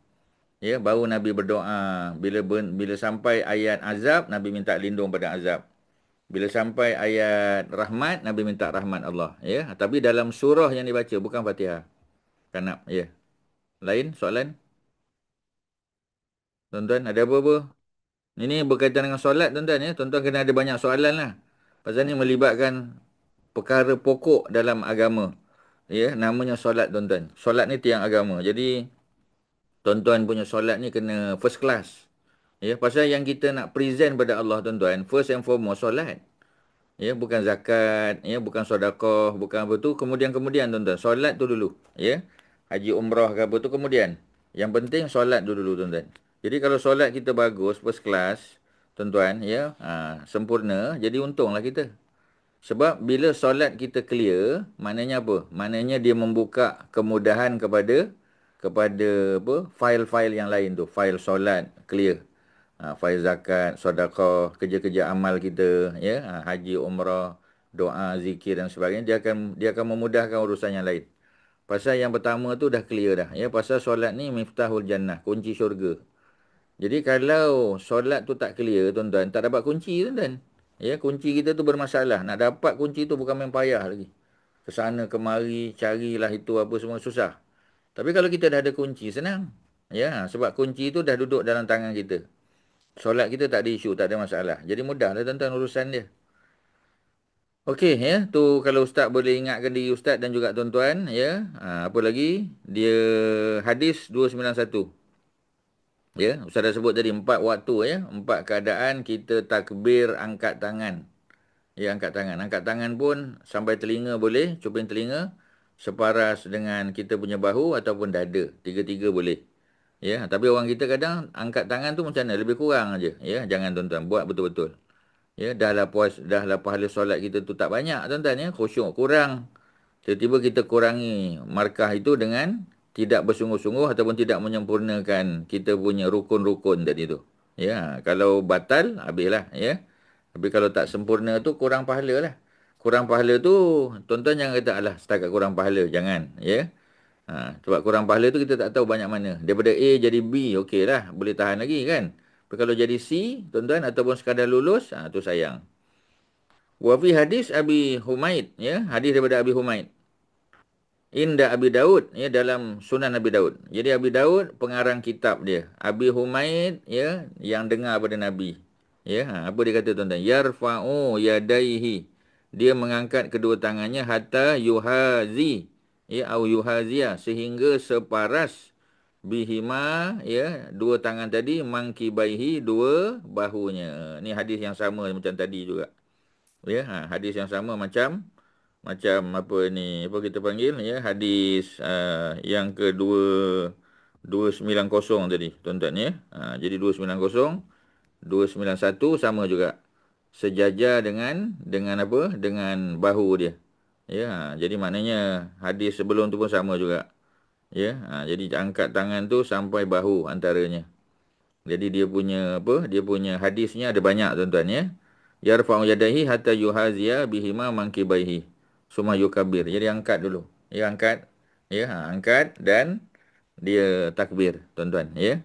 S1: ya, baru Nabi berdoa. Bila sampai ayat azab, Nabi minta lindung pada azab. Bila sampai ayat rahmat, Nabi minta rahmat Allah. Ya, tapi dalam surah yang dibaca, bukan Fatihah. Kanap, ya. Lain soalan? Tuan-tuan, ada apa-apa? Ini berkaitan dengan solat, tuan-tuan. Ya. Tuan-tuan kena ada banyak soalan lah. Pasal ni melibatkan perkara pokok dalam agama. Ya, namanya solat, tuan-tuan. Solat ni tiang agama. Jadi, tuan-tuan punya solat ni kena first class. Ya, pasal yang kita nak present pada Allah, tuan-tuan, first and foremost solat. Ya, bukan zakat, ya, bukan sedekah, bukan apa tu, kemudian-kemudian, tuan-tuan. Solat tu dulu, ya. Haji umrah ke apa tu kemudian. Yang penting solat tu dulu, tuan-tuan. Jadi kalau solat kita bagus, first class, tuan-tuan, ya, sempurna, jadi untunglah kita. Sebab bila solat kita clear, maknanya apa? Maknanya dia membuka kemudahan kepada apa? File-file yang lain tu. File solat clear. File zakat, sedekah, kerja-kerja amal kita, ya, haji, umrah, doa, zikir dan sebagainya, dia akan memudahkan urusan yang lain. Pasal yang pertama tu dah clear dah, ya, pasal solat ni miftahul jannah, kunci syurga. Jadi kalau solat tu tak clear, tuan-tuan, tak dapat kunci, tuan-tuan. Ya, kunci kita tu bermasalah. Nak dapat kunci tu bukan main payah lagi. Kesana kemari, carilah itu apa semua susah. Tapi kalau kita dah ada kunci, senang. Ya, sebab kunci tu dah duduk dalam tangan kita. Solat kita tak ada isu, tak ada masalah. Jadi mudahlah tuan-tuan urusan dia. Okey, ya, tu kalau Ustaz boleh ingatkan diri Ustaz dan juga tuan-tuan, ya. Apa lagi? Dia hadis 291. Ya, Ustaz dah sebut tadi 4 waktu, ya. 4 keadaan kita takbir angkat tangan. Ya, angkat tangan. Angkat tangan pun sampai telinga boleh, cuping telinga. Separas dengan kita punya bahu ataupun dada. Tiga-tiga boleh. Ya, tapi orang kita kadang angkat tangan tu macam mana? Lebih kurang aja. Ya, jangan tuan-tuan. Buat betul-betul. Ya, dahlah pahala solat kita tu tak banyak, tuan-tuan, ya. Khusyuk kurang. Tiba-tiba kita kurangi markah itu dengan tidak bersungguh-sungguh ataupun tidak menyempurnakan kita punya rukun-rukun tadi tu. Ya, kalau batal, habislah, ya. Tapi kalau tak sempurna tu kurang pahala lah. Kurang pahala tu, tuan-tuan jangan kata, alah, setakat kurang pahala. Jangan, ya. Sebab kurang pahala tu kita tak tahu banyak mana. Daripada A jadi B, okey lah. Boleh tahan lagi, kan. Tapi kalau jadi C, tuan-tuan, ataupun sekadar lulus, tu sayang. Wa fi hadis Abi Humaid, ya. Hadis daripada Abi Humaid. Inda Abi Daud, ya, dalam Sunan Abi Daud. Jadi Abi Daud pengarang kitab dia. Abi Humaid, ya, yang dengar pada Nabi. Ya, apa dia kata, tuan-tuan? Yarfa'u yadaihi. Dia mengangkat kedua tangannya hatta yuhazi, ya, au yuhazia, sehingga separas bihima, ya, dua tangan tadi, mangkibaihi, dua bahunya. Ni hadis yang sama macam tadi juga. Ya, hadis yang sama macam apa ni, apa kita panggil, ya, hadis yang ke-290 tadi, tuan-tuan, ya. Jadi 290, 291 sama juga. Sejajar dengan apa? Dengan bahu dia. Ya, jadi maknanya hadis sebelum tu pun sama juga. Ya, jadi angkat tangan tu sampai bahu antaranya. Jadi dia punya apa? Dia punya hadisnya ada banyak, tuan-tuan, ya. Yarfa'u yadayhi hatta yuhaziya bihima mankibaihi. Summa yukabir. Jadi angkat dulu. Ya, angkat. Ya, angkat dan dia takbir, tuan-tuan, ya.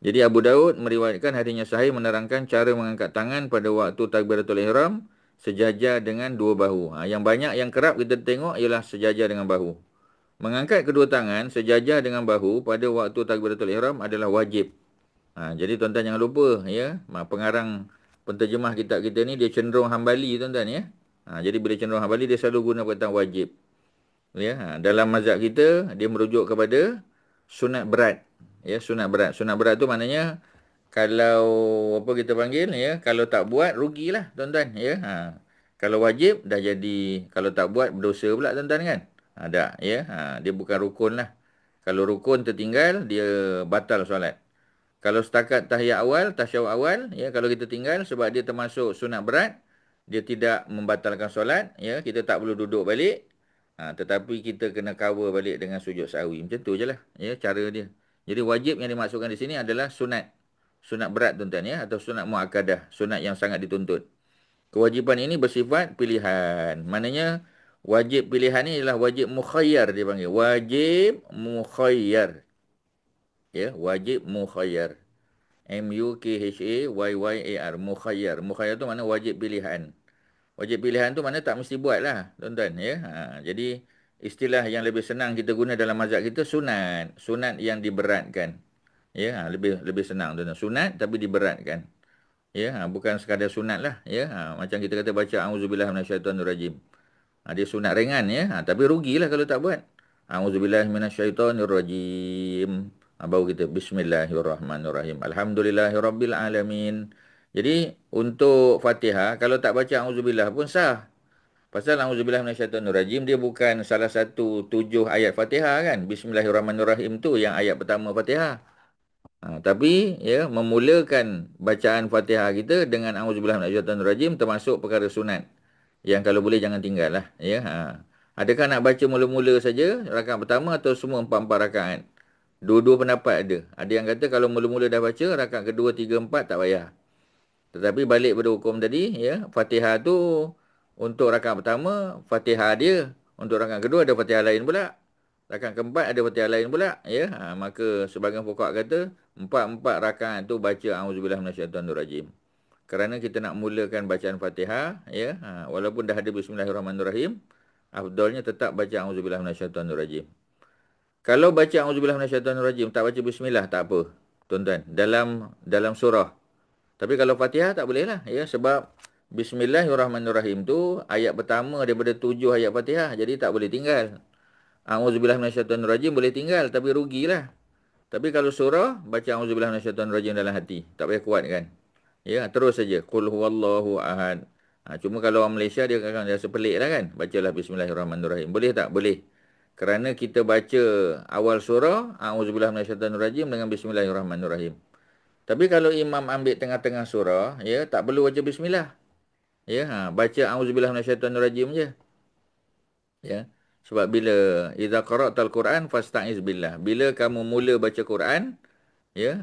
S1: Jadi Abu Daud meriwayatkan hadisnya sahih menerangkan cara mengangkat tangan pada waktu takbiratul ihram sejajar dengan dua bahu. Yang banyak, yang kerap kita tengok ialah sejajar dengan bahu. Mengangkat kedua tangan sejajar dengan bahu pada waktu takbiratul ihram adalah wajib. Jadi tuan-tuan jangan lupa, ya. Pengarang penterjemah kitab kita ni dia cenderung Hambali, tuan-tuan, ya. Jadi bila cenderung Hambali dia selalu guna perkataan wajib. Ya, dalam mazhab kita dia merujuk kepada sunat berat. Ya, sunat berat. Sunat berat tu maknanya kalau apa kita panggil, ya, kalau tak buat rugilah, tuan-tuan, ya. Kalau wajib dah jadi, kalau tak buat berdosa pula, tuan-tuan, kan. Tak, ya. Dia bukan rukun lah. Kalau rukun tertinggal dia batal solat. Kalau setakat tahiyat awal, tasyahud awal, ya, kalau kita tinggal sebab dia termasuk sunat berat, dia tidak membatalkan solat, ya, kita tak perlu duduk balik. Tetapi kita kena cover balik dengan sujud sahwi. Macam tu je lah, ya, cara dia. Jadi wajib yang dimaksudkan di sini adalah sunat. Sunat berat tuan-tuan, ya, atau sunat muakkadah, sunat yang sangat dituntut. Kewajipan ini bersifat pilihan. Maknanya wajib pilihan ni adalah wajib mukhayyar dia panggil. Wajib mukhayyar. Ya, wajib mukhayyar. Mukhayyar. Mukhayyar. Mukhayyar tu mana wajib pilihan. Wajib pilihan tu mana tak mesti buat lah, tuan-tuan. Ya? Jadi istilah yang lebih senang kita guna dalam mazhab kita sunat. Sunat yang diberatkan. Ya, lebih senang, tuan-tuan. Sunat tapi diberatkan. Ya, bukan sekadar sunat lah. Ya, macam kita kata baca auzubillah minasyaitonirrajim. Dia sunat ringan, ya. Tapi rugilah kalau tak buat. Auzubillah minasyaitonirrajim. Baru kita bismillahirrahmanirrahim. Alhamdulillahirabbil alamin. Jadi untuk Fatihah kalau tak baca auzubillah pun sah. Pasal auzubillah minasyaitonirrajim dia bukan salah satu 7 ayat Fatihah kan. Bismillahirrahmanirrahim tu yang ayat pertama Fatihah. Tapi ya memulakan bacaan Fatihah kita dengan auzubillahi minasyaitonirrajim termasuk perkara sunat yang kalau boleh jangan tinggal lah ya. Adakah nak baca mula-mula saja rakaat pertama atau semua 4 rakaat? Dua-dua pendapat ada. Ada yang kata kalau mula-mula dah baca rakaat kedua, 3, 4 tak payah. Tetapi balik pada hukum tadi ya, Fatihah tu untuk rakaat pertama Fatihah dia, untuk rakaat kedua ada Fatihah lain pula. Rakaat keempat ada Fatihah lain pula ya. Maka sebagian fuqaha kata 4 rakaat tu baca auzubillahi minasyaitonirrajim. Kerana kita nak mulakan bacaan Fatihah ya, walaupun dah ada bismillahirrahmanirrahim, afdalnya tetap baca auzubillahi minasyaitonirrajim. Kalau baca auzubillahi minasyaitonirrajim tak baca bismillah tak apa, tuan-tuan, dalam surah. Tapi kalau Fatihah tak boleh lah ya, sebab bismillahirrahmanirrahim tu ayat pertama daripada 7 ayat Fatihah, jadi tak boleh tinggal. Auzubillahi minasyaitonirrajim boleh tinggal tapi rugilah. Tapi kalau surah baca auzubillahi minasyaitonirrajim dalam hati, tak payah kuat kan. Ya, terus saja qul huwallahu ahad. Cuma kalau orang Malaysia dia akan rasa pelik lah kan. Bacalah bismillahirrahmanirrahim. Boleh tak? Boleh. Kerana kita baca awal surah auzubillahi minasyaitonirrajim dengan bismillahirrahmanirrahim. Tapi kalau imam ambil tengah-tengah surah, ya, tak perlu baca bismillah. Ya, baca auzubillahi minasyaitonirrajim je. Ya. Sebab bila idza qara'tal Quran fasta'iz billah. Bila kamu mula baca Quran, ya,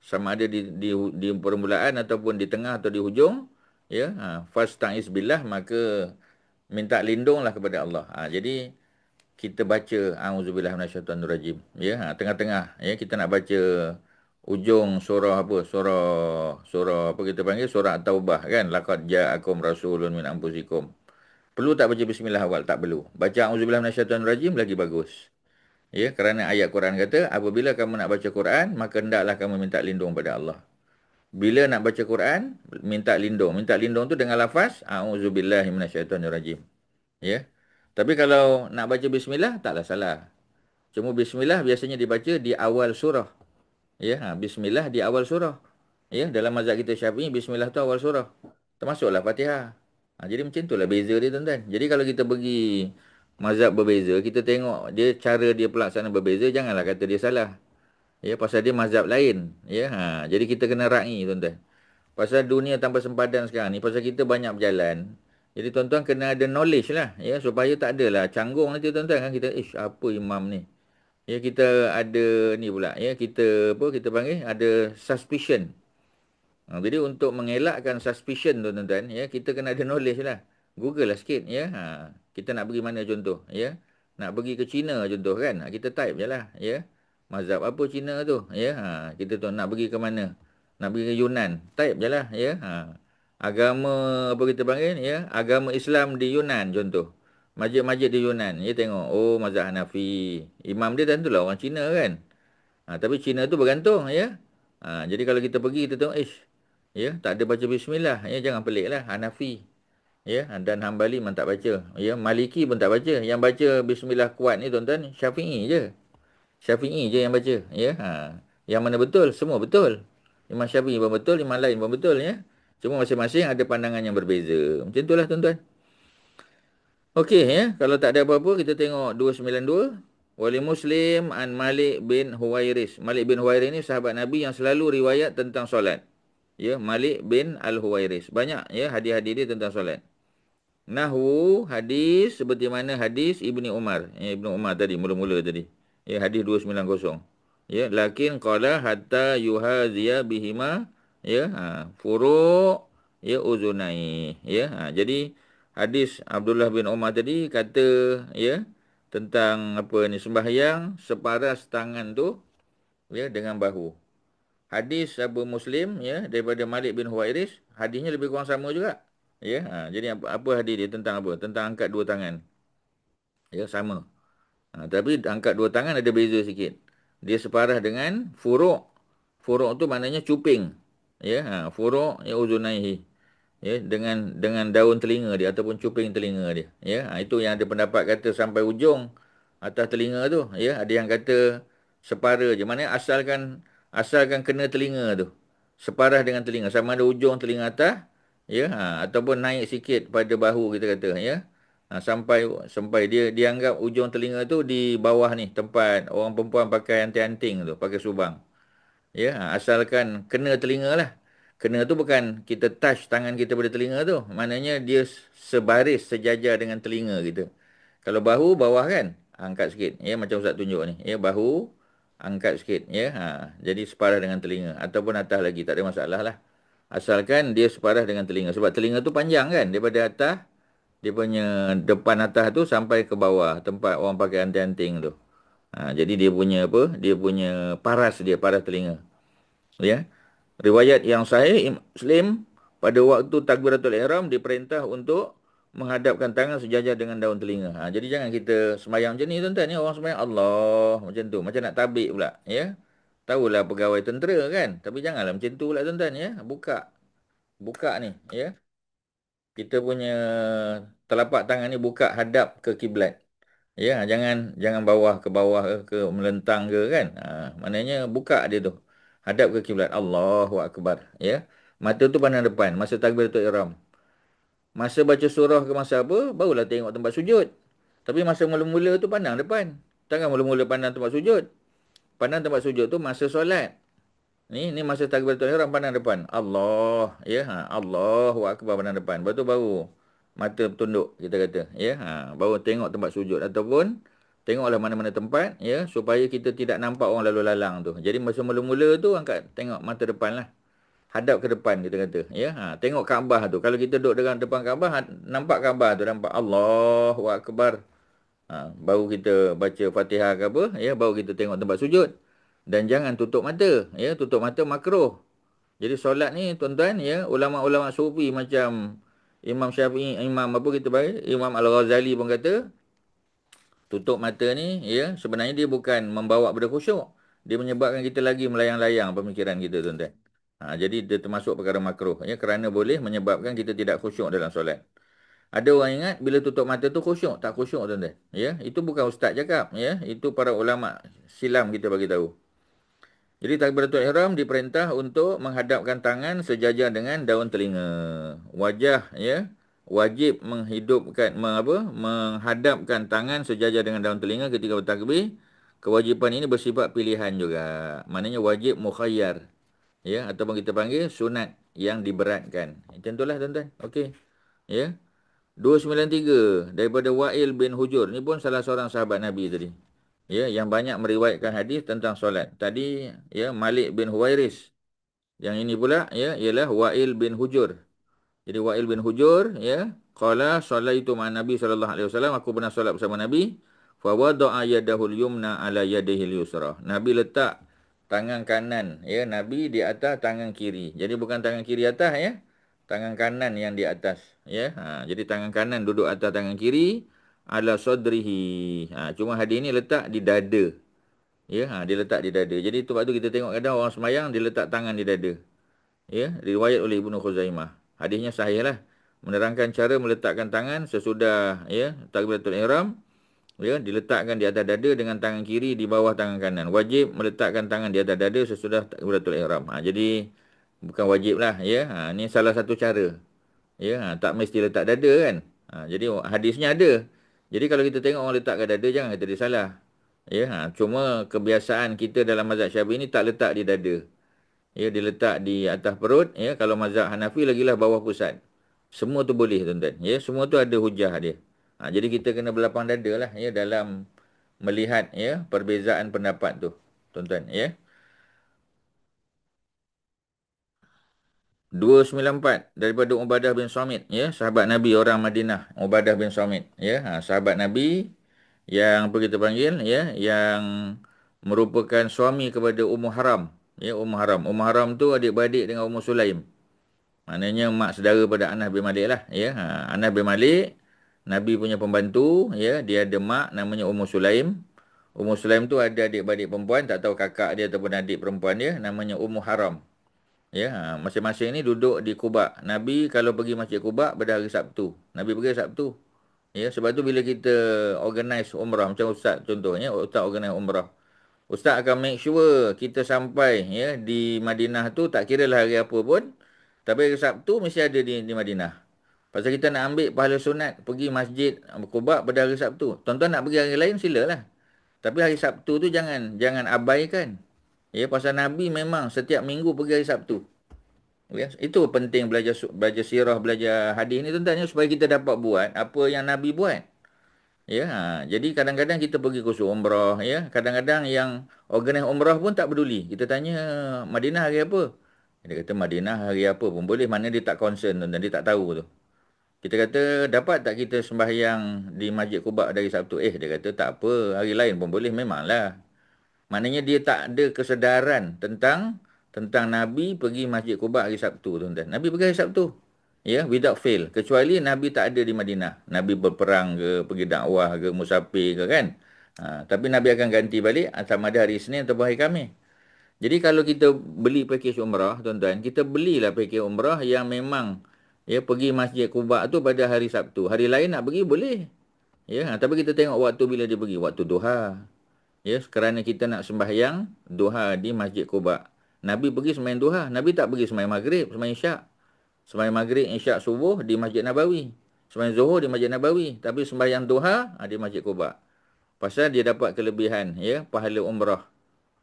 S1: sama ada di permulaan ataupun di tengah atau di hujung, ya, fasta'iz billah, maka minta lindunglah kepada Allah. Jadi kita baca auzubillahi minasyaitonirrajim, ya, tengah-tengah, ya, kita nak baca ujung surah apa? Surah apa kita panggil? Surah At-Taubah kan? Laqad ja'akum rasulun min anfusikum. Perlu tak baca bismillah awal? Tak perlu. Baca auzubillahi minasyaitonirrajim lagi bagus. Ya, kerana ayat Quran kata, apabila kamu nak baca Quran, maka hendaklah kamu minta lindung pada Allah. Bila nak baca Quran, minta lindung. Minta lindung tu dengan lafaz auzubillahi minasyaitonirrajim. Ya. Tapi kalau nak baca bismillah, taklah salah. Cuma bismillah biasanya dibaca di awal surah. Ya, bismillah di awal surah. Ya, dalam mazhab kita Syafi'i, bismillah tu awal surah. Termasuklah Fatihah. Jadi macam itulah beza dia, tuan-tuan. Jadi kalau kita pergi mazhab berbeza, kita tengok dia cara dia pelaksanaan berbeza, janganlah kata dia salah. Ya, pasal dia mazhab lain. Ya, jadi kita kena ra'i, tuan-tuan. Pasal dunia tanpa sempadan sekarang ni, pasal kita banyak berjalan. Jadi tuan-tuan kena ada knowledge lah. Ya, supaya tak adalah canggung nanti tuan-tuan kan. Kita, apa imam ni? Ya, kita ada ni pula. Ya, kita panggil, ada suspicion. Jadi untuk mengelakkan suspicion tu tuan-tuan, ya, kita kena ada knowledge lah. Google lah sikit ya. Kita nak pergi mana contoh ya? Nak pergi ke China contoh kan. Kita type je lah ya. Mazhab apa China tu ya. Kita tu nak pergi ke mana? Nak pergi ke Yunan. Type je lah ya. Agama apa kita panggil ya? Agama Islam di Yunan contoh. Masjid-masjid di Yunan. Ya tengok. Oh, mazhab Hanafi. Imam dia tentulah orang Cina kan. Tapi Cina tu bergantung ya. Jadi kalau kita pergi kita tengok ya, tak ada baca bismillah. Ya, jangan pelik lah. Hanafi. Ya, dan Hambali memang tak baca. Ya, Maliki pun tak baca. Yang baca bismillah kuat ni tuan-tuan, Syafi'i je. Syafi'i je yang baca. Ya, yang mana betul? Semua betul. Imam Syafi'i pun betul, imam lain pun betul ya. Cuma masing-masing ada pandangan yang berbeza. Macam itulah tuan-tuan. Okey ya, kalau tak ada apa-apa kita tengok 292. Wali Muslim an Malik bin Huwairis. Malik bin Huwairis ni sahabat Nabi yang selalu riwayat tentang solat. Ya, Malik bin Al-Huwairis. Banyak ya hadis-hadis dia tentang solat. Nahwu hadis seperti mana hadis Ibni Umar. Ya, Ibnu Umar tadi mula-mula tadi. Ya, hadis 290. Ya, lakin qala hatta yuhaziya bihima ya, furu' ya uzunai. Ya, jadi hadis Abdullah bin Umar tadi kata ya tentang apa ni sembahyang separas tangan tu ya dengan bahu. Hadis Abu Muslim ya daripada Malik bin Huwairis, hadisnya lebih kurang sama juga. Ya, jadi apa hadis dia tentang apa? Tentang angkat dua tangan. Ya, sama. Tapi angkat dua tangan ada beza sikit. Dia separah dengan furu'. Furu' tu maknanya cuping. Ya, furu' ya uzunaihi. Ya, dengan daun telinga dia ataupun cuping telinga dia. Ya, itu yang ada pendapat kata sampai ujung atas telinga tu. Ya, ada yang kata separa je. Maknanya asalkan kena telinga tu. Separah dengan telinga. Sama ada ujung telinga atas. Ya, ataupun naik sikit pada bahu kita kata. Ya, sampai dia anggap ujung telinga tu di bawah ni tempat orang perempuan pakai anting-anting tu, pakai subang. Ya, asalkan kena telinga lah. Kena tu bukan kita touch tangan kita pada telinga tu. Maknanya dia sebaris, sejajar dengan telinga kita. Kalau bahu, bawah kan? Angkat sikit. Ya, macam Ustaz tunjuk ni. Ya, bahu, angkat sikit. Ya, jadi separah dengan telinga. Ataupun atas lagi, tak ada masalah lah. Asalkan dia separah dengan telinga. Sebab telinga tu panjang kan? Daripada atas, dia punya depan atas tu sampai ke bawah. Tempat orang pakai anting-anting tu. Jadi dia punya apa? Dia punya paras dia, paras telinga. Ya. Riwayat yang sahih Muslim pada waktu takbiratul ihram diperintah untuk menghadapkan tangan sejajar dengan daun telinga. Jadi jangan kita sembahyang macam ni tuan-tuan ya. Orang sembahyang Allah macam tu, macam nak tabik pula ya. Tahulah pegawai tentera kan, tapi janganlah macam tu pula tuan-tuan ya. Buka ni ya. Kita punya telapak tangan ni buka hadap ke kiblat. Ya, jangan bawah ke melentang ke kan. Maknanya buka dia tu. Hadap ke kiblat. Allahu akbar, ya. Mata tu pandang depan masa takbiratul ihram. Masa baca surah ke masa apa, barulah tengok tempat sujud. Tapi masa mula-mula tu pandang depan. Jangan mula-mula pandang tempat sujud. Pandang tempat sujud tu masa solat. Ni masa takbiratul ihram pandang depan. Allah, ya. Allahu akbar pandang depan. Lepas tu baru mata tunduk kita kata, ya. Baru tengok tempat sujud ataupun tengoklah mana-mana tempat ya supaya kita tidak nampak orang lalu lalang tu. Jadi masa mula-mula tu angkat tengok mata depan lah. Hadap ke depan kita kata, ya. Tengok Kaabah tu. Kalau kita duduk dekat depan Kaabah, nampak Kaabah tu, nampak Allahu akbar. Baru kita baca Fatihah ke apa, ya, baru kita tengok tempat sujud. Dan jangan tutup mata, ya, tutup mata makruh. Jadi solat ni tuan-tuan ya, ulama-ulama sufi macam Imam Syafi'i, Imam apa kita panggil, Imam Al-Ghazali pun kata tutup mata ni ya, sebenarnya dia bukan membawa pada khusyuk. Dia menyebabkan kita lagi melayang-layang pemikiran kita tuan-tuan. Jadi dia termasuk perkara makruh ya, kerana boleh menyebabkan kita tidak khusyuk dalam solat. Ada orang ingat bila tutup mata tu khusyuk, tak khusyuk tuan-tuan. Ya, itu bukan ustaz cakap ya, itu para ulama silam kita bagi tahu. Jadi takbiratul ihram diperintah untuk menghadapkan tangan sejajar dengan daun telinga. Wajah ya, wajib menghadapkan tangan sejajar dengan daun telinga ketika bertakbir. Kewajipan ini bersifat pilihan juga. Maknanya wajib mukhayyar. Ya, ataupun kita panggil sunat yang diberatkan. Tentulah tuan-tuan. Okey. Ya. 293 daripada Wa'il bin Hujur. Ni pun salah seorang sahabat Nabi tadi. Ya, yang banyak meriwayatkan hadis tentang solat. Tadi ya Malik bin Huwairis. Yang ini pula ya ialah Wa'il bin Hujur. Jadi Wa'il bin Hujur ya, qala sallaitu ma'an Nabi sallallahu alaihi wasallam, aku pernah solat bersama Nabi, fa wada'a yadahul yumna ala yadihil yusra. Nabi letak tangan kanan ya Nabi di atas tangan kiri. Jadi bukan tangan kiri atas ya, tangan kanan yang di atas ya. Jadi tangan kanan duduk atas tangan kiri ala sadrihi. Cuma hadis ni letak di dada. Ya, dia letak di dada. Jadi sebab tu kita tengok kadang orang semayang dia letak tangan di dada. Ya, riwayat oleh Ibnu Khuzaimah. Hadisnya sahih lah. Menerangkan cara meletakkan tangan sesudah ya takbiratul ihram. Ya, diletakkan di atas dada dengan tangan kiri di bawah tangan kanan. Wajib meletakkan tangan di atas dada sesudah takbiratul ihram. Jadi bukan wajib lah ya. Ini salah satu cara. Ya, tak mesti letak dada kan. Jadi hadisnya ada. Jadi kalau kita tengok orang letak kat dada, jangan kata dia salah. Ya, cuma kebiasaan kita dalam mazhab Syafi'i ni tak letak di dada. Ya, dia letak di atas perut. Ya, kalau mazhab Hanafi lagilah bawah pusat. Semua tu boleh tuan-tuan. Ya, semua tu ada hujah dia. Jadi kita kena berlapang dada lah ya dalam melihat ya perbezaan pendapat tu. Tuan-tuan ya. 294 daripada Ubadah bin Samit ya, sahabat Nabi orang Madinah, Ubadah bin Samit ya, sahabat Nabi yang apa kita panggil ya, yang merupakan suami kepada Ummu Haram ya, Ummu Haram. Ummu Haram tu adik-beradik dengan Ummu Sulaim. Maknanya mak saudara pada Anas bin Malik lah ya. Anas bin Malik Nabi punya pembantu ya, dia ada mak namanya Ummu Sulaim. Ummu Sulaim tu ada adik-beradik perempuan, tak tahu kakak dia ataupun adik perempuan dia, namanya Ummu Haram. Ya, masing-masing ni duduk di Quba. Nabi kalau pergi Masjid Quba pada hari Sabtu. Nabi pergi hari Sabtu. Ya, sebab tu bila kita organize umrah macam ustaz contohnya, ustaz organize umrah. Ustaz akan make sure kita sampai ya di Madinah tu tak kira lah hari apa pun. Tapi hari Sabtu mesti ada di Madinah. Pasal kita nak ambil pahala sunat pergi Masjid Quba pada hari Sabtu. Tuan-tuan nak pergi hari lain silalah. Tapi hari Sabtu tu jangan abaikan. Ya, pasal Nabi memang setiap minggu pergi hari Sabtu. Ya, itu penting belajar sirah, belajar hadis ni tuan-tuan, supaya kita dapat buat apa yang Nabi buat. Ya, jadi kadang-kadang kita pergi kursus umrah ya, kadang-kadang yang organize umrah pun tak peduli. Kita tanya Madinah hari apa? Dia kata Madinah hari apa pun boleh, mana dia tak concern tuan-tuan, dia tak tahu tu. Kita kata dapat tak kita sembahyang di Masjid Quba dari Sabtu? Dia kata tak apa, hari lain pun boleh, memanglah. Maknanya dia tak ada kesedaran tentang Nabi pergi Masjid Quba hari Sabtu, tuan-tuan. Nabi pergi hari Sabtu. Ya, without fail. Kecuali Nabi tak ada di Madinah. Nabi berperang ke, pergi dakwah ke, musafir ke kan. Tapi Nabi akan ganti balik sama ada hari Isnin atau hari Khamis. Jadi kalau kita beli pakej umrah, tuan-tuan, kita belilah pakej umrah yang memang ya pergi Masjid Quba tu pada hari Sabtu. Hari lain nak pergi boleh. Ya, tapi kita tengok waktu bila dia pergi, waktu duha. Ya, kerana kita nak sembahyang duha di Masjid Quba. Nabi pergi sembahyang duha. Nabi tak pergi sembahyang maghrib, sembahyang isyak. Sembahyang maghrib, isyak, subuh di Masjid Nabawi. Sembahyang zuhur di Masjid Nabawi. Tapi sembahyang duha di Masjid Quba. Pasal dia dapat kelebihan, ya, pahala umrah.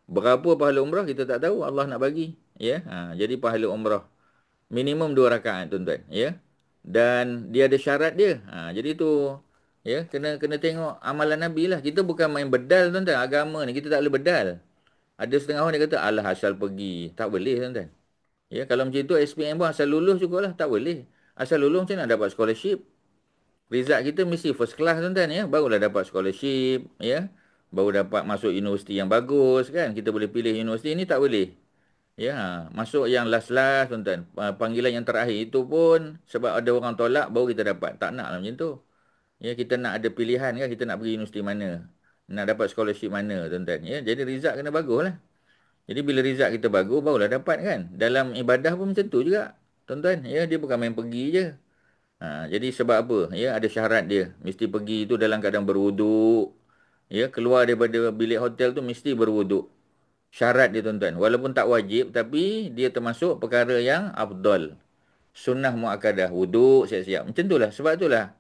S1: Berapa pahala umrah kita tak tahu, Allah nak bagi. Ya, jadi pahala umrah minimum 2 rakaat tuan-tuan. Ya, dan dia ada syarat dia. Jadi tu ya, kena tengok amalan Nabi lah. Kita bukan main bedal tuan-tuan. Agama ni kita tak boleh bedal. Ada setengah orang dia kata alah asal pergi. Tak boleh tuan-tuan. Ya, kalau macam tu SPM pun asal lulus juga lah. Tak boleh. Asal lulus macam nak dapat scholarship. Result kita mesti first class tuan-tuan ya. Barulah dapat scholarship ya. Baru dapat masuk universiti yang bagus kan. Kita boleh pilih universiti ni, tak boleh. Ya, masuk yang last-last tuan-tuan. Panggilan yang terakhir itu pun sebab ada orang tolak baru kita dapat. Tak nak lah macam tu. Ya, kita nak ada pilihan kan, kita nak pergi universiti mana, nak dapat scholarship mana tuan-tuan ya. Jadi result kena bagus lah. Jadi bila result kita bagus barulah dapat kan. Dalam ibadah pun macam tu juga tuan-tuan ya, dia bukan main pergi je. Jadi sebab apa ya, ada syarat dia. Mesti pergi tu dalam keadaan berwuduk ya, keluar daripada bilik hotel tu mesti berwuduk. Syarat dia tuan-tuan, walaupun tak wajib tapi dia termasuk perkara yang afdal. Sunnah muakkadah, wuduk siap-siap. Macam itulah, sebab itulah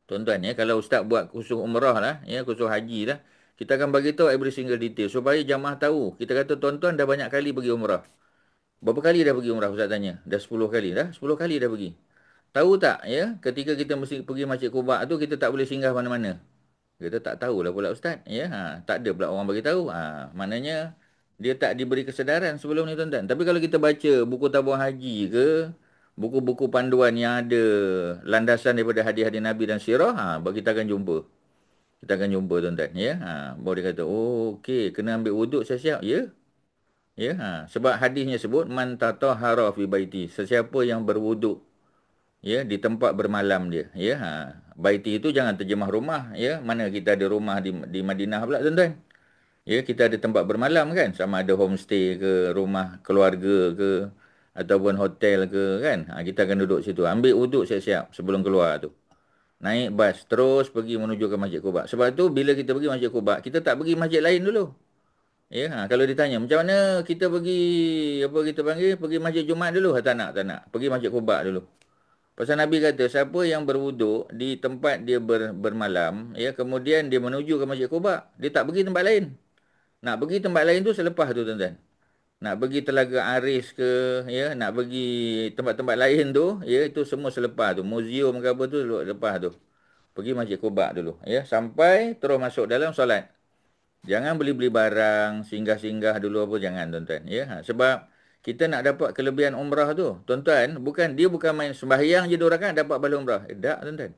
S1: tuan-tuan ya, kalau ustaz buat kursus umrah lah, ya, kursus haji lah, kita akan bagi tahu every single detail supaya jamaah tahu. Kita kata tuan-tuan dah banyak kali pergi umrah. Berapa kali dah pergi umrah ustaz tanya? Dah 10 kali dah? 10 kali dah pergi. Tahu tak ya, ketika kita mesti pergi Masjid Quba tu kita tak boleh singgah mana-mana. Kita tak tahulah pula ustaz ya. Tak ada pula orang bagi tahu. Maknanya dia tak diberi kesedaran sebelum ni tuan-tuan. Tapi kalau kita baca buku tabung haji ke, buku-buku panduan yang ada landasan daripada hadis-hadis Nabi dan sirah, kita akan jumpa. Kita akan jumpa tuan-tuan ya. Baru dia kata, oh okey, kena ambil wuduk siap-siap ya. Ya, sebab hadisnya sebut man tatahhara fi baiti, sesiapa yang berwuduk ya di tempat bermalam dia ya. Baiti itu jangan terjemah rumah ya. Mana kita ada rumah di Madinah pula tuan-tuan. Ya, kita ada tempat bermalam kan, sama ada homestay ke, rumah keluarga ke, ataupun hotel ke kan. Kita akan duduk situ. Ambil wuduk siap-siap sebelum keluar tu. Naik bas terus pergi menuju ke Masjid Quba. Sebab tu bila kita pergi Masjid Quba, kita tak pergi masjid lain dulu. Ya, kalau ditanya macam mana kita pergi apa kita panggil, pergi Masjid Jumaat dulu, tak nak. Pergi Masjid Quba dulu. Pasal Nabi kata, siapa yang berwuduk di tempat dia bermalam, ya, kemudian dia menuju ke Masjid Quba, dia tak pergi tempat lain. Nak pergi tempat lain tu selepas tu, tuan-tuan. Nak pergi Telaga Aris ke, ya, nak pergi tempat-tempat lain tu, ya, itu semua selepas tu. Muzium ke apa tu, lepas tu. Pergi Masjid Quba dulu, ya, sampai terus masuk dalam solat. Jangan beli-beli barang, singgah-singgah dulu apa, jangan, tuan-tuan, ya. Sebab kita nak dapat kelebihan umrah tu, tuan-tuan, dia bukan main sembahyang je 2 rakaat dapat pahala umrah. Tak, tuan-tuan.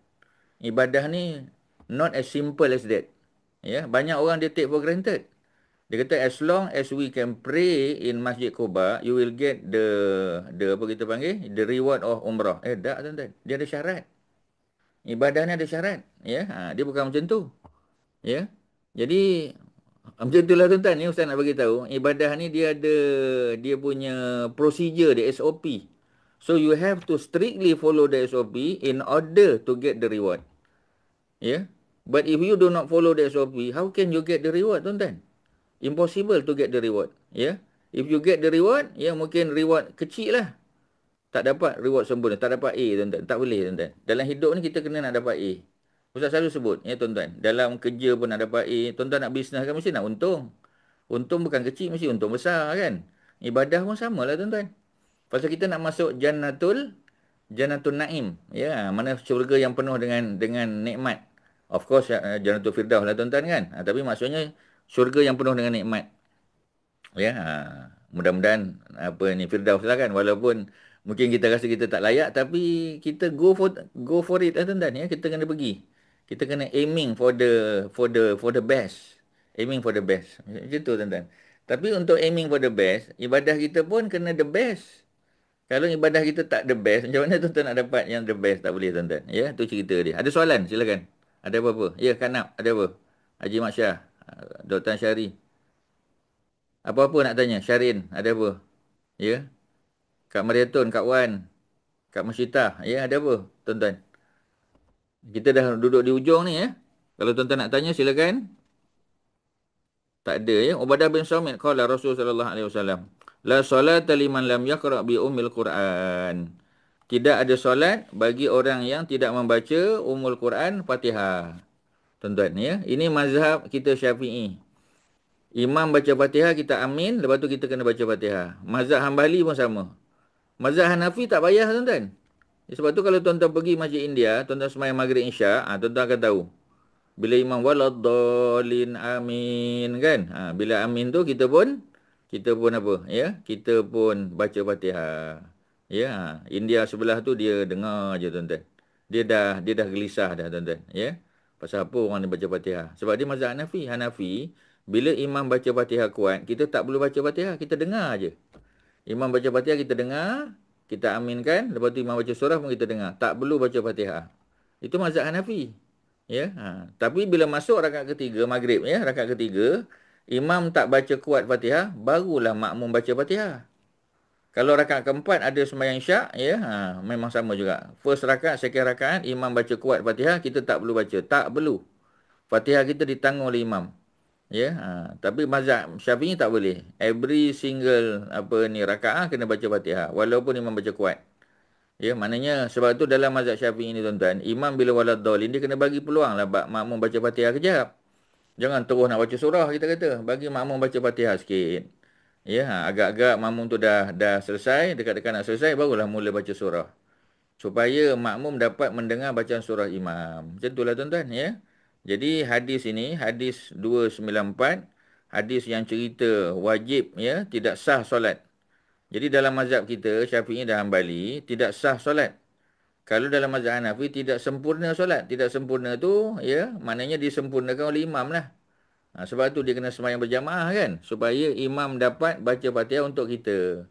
S1: Ibadah ni not as simple as that. Ya, banyak orang dia take for granted. Dia kata as long as we can pray in Masjid Quba, you will get the apa kita panggil, the reward of umrah. Tak, tuan-tuan. Dia ada syarat. Ibadah ni ada syarat, ya. Dia bukan macam tu. Ya. Jadi macam itulah, tuan-tuan. Ni Ustaz nak bagi tahu, ibadah ni dia punya procedure, dia SOP. So you have to strictly follow the SOP in order to get the reward. Yeah. But if you do not follow the SOP, how can you get the reward, tuan-tuan? Impossible to get the reward. Yeah. If you get the reward, mungkin reward kecil lah. Tak dapat reward sempurna, tak dapat A, tuan-tuan. Tak boleh, tuan-tuan. Dalam hidup ni kita kena nak dapat A. Ustaz selalu sebut, ya tuan-tuan. Dalam kerja pun nak dapat A. Tuan-tuan nak bisnes kan mesti nak untung. Untung bukan kecil, mesti untung besar kan. Ibadah pun sama lah, tuan-tuan. Pasal kita nak masuk Jannatul Naim. Ya, mana syurga yang penuh dengan nikmat. Of course, Jannatul Firdaus lah, tuan-tuan kan. Tapi maksudnya syurga yang penuh dengan nikmat. Ya, mudah-mudahan Firdaus lah kan. Walaupun mungkin kita rasa kita tak layak, tapi kita go for it lah, tuan-tuan, ya. Kita kena pergi. Kita kena aiming for the best. Aiming for the best. Macam tu, tuan-tuan. Tapi untuk aiming for the best, ibadah kita pun kena the best. Kalau ibadah kita tak the best, macam mana tuan-tuan nak dapat yang the best? Tak boleh, tuan-tuan. Ya, tu cerita dia. Ada soalan? Silakan. Ada apa-apa? Ya, Kak Nap, ada apa? Haji Mak Syah, Dr. Syari. Apa-apa nak tanya? Syarin, ada apa? Ya. Kak Mariatun, Kak Wan, Kak Masyitah. Ya, ada apa, tuan-tuan? Kita dah duduk di ujung ni, ya. Kalau tuan-tuan nak tanya, silakan. Tak ada, ya. Ubadah bin Samit, qala Rasul sallallahu alaihi wasallam, la salata liman lam yaqra bi ummil Quran. Tidak ada solat bagi orang yang tidak membaca Ummul Quran Fatihah. Tuan-tuan, ya. Ini mazhab kita Syafi'i. Imam baca Fatihah, kita amin, lepas tu kita kena baca Fatihah. Mazhab Hambali pun sama. Mazhab Hanafi tak payah, tuan-tuan. Sebab tu kalau tuan-tuan pergi Masjid India, tuan-tuan sembahyang Maghrib Isyak, tuan-tuan akan tahu. Bila imam waladdallin amin kan. Bila amin tu kita pun apa? Ya, kita pun baca Fatihah. Ya, India sebelah tu dia dengar je, tuan-tuan. Dia dah gelisah dah, tuan-tuan, ya. Pasal apa orang ni baca Fatihah? Sebab dia mazhab Hanafi, bila imam baca Fatihah kuat, kita tak perlu baca Fatihah, kita dengar je. Imam baca Fatihah kita dengar, kita aminkan, lepas tu imam baca surah pun kita dengar. Tak perlu baca Fatihah. Itu mazhab Hanafi. Ya, tapi bila masuk rakaat ketiga Maghrib, ya, rakaat ketiga, imam tak baca kuat Fatihah, barulah makmum baca Fatihah. Kalau rakaat keempat ada sembahyang Isyak, ya, memang sama juga. First rakaat, second rakaat, imam baca kuat Fatihah, kita tak perlu baca, tak perlu. Fatihah kita ditanggung oleh imam. Ya, tapi mazhab Syafi'i tak boleh. Every single rakaat kena baca Fatihah walaupun imam baca kuat. Ya, maknanya sebab tu dalam mazhab Syafi'i ni, tuan-tuan, imam bila waladdallin dia kena bagi peluang lah makmum baca Fatihah kejap. Jangan terus nak baca surah, kita kata. Bagi makmum baca Fatihah sikit. Ya, agak-agak makmum tu dah selesai, dekat-dekat nak selesai, barulah mula baca surah. Supaya makmum dapat mendengar bacaan surah imam. Macam itulah, tuan-tuan, ya. Jadi hadis ini, hadis 294, hadis yang cerita wajib, ya, tidak sah solat. Jadi dalam mazhab kita, Syafi'i dan Hambali, tidak sah solat. Kalau dalam mazhab Hanafi, tidak sempurna solat. Tidak sempurna tu, ya, maknanya disempurnakan oleh imam lah. Sebab tu dia kena sembahyang berjamaah kan. Supaya imam dapat baca Fatihah untuk kita.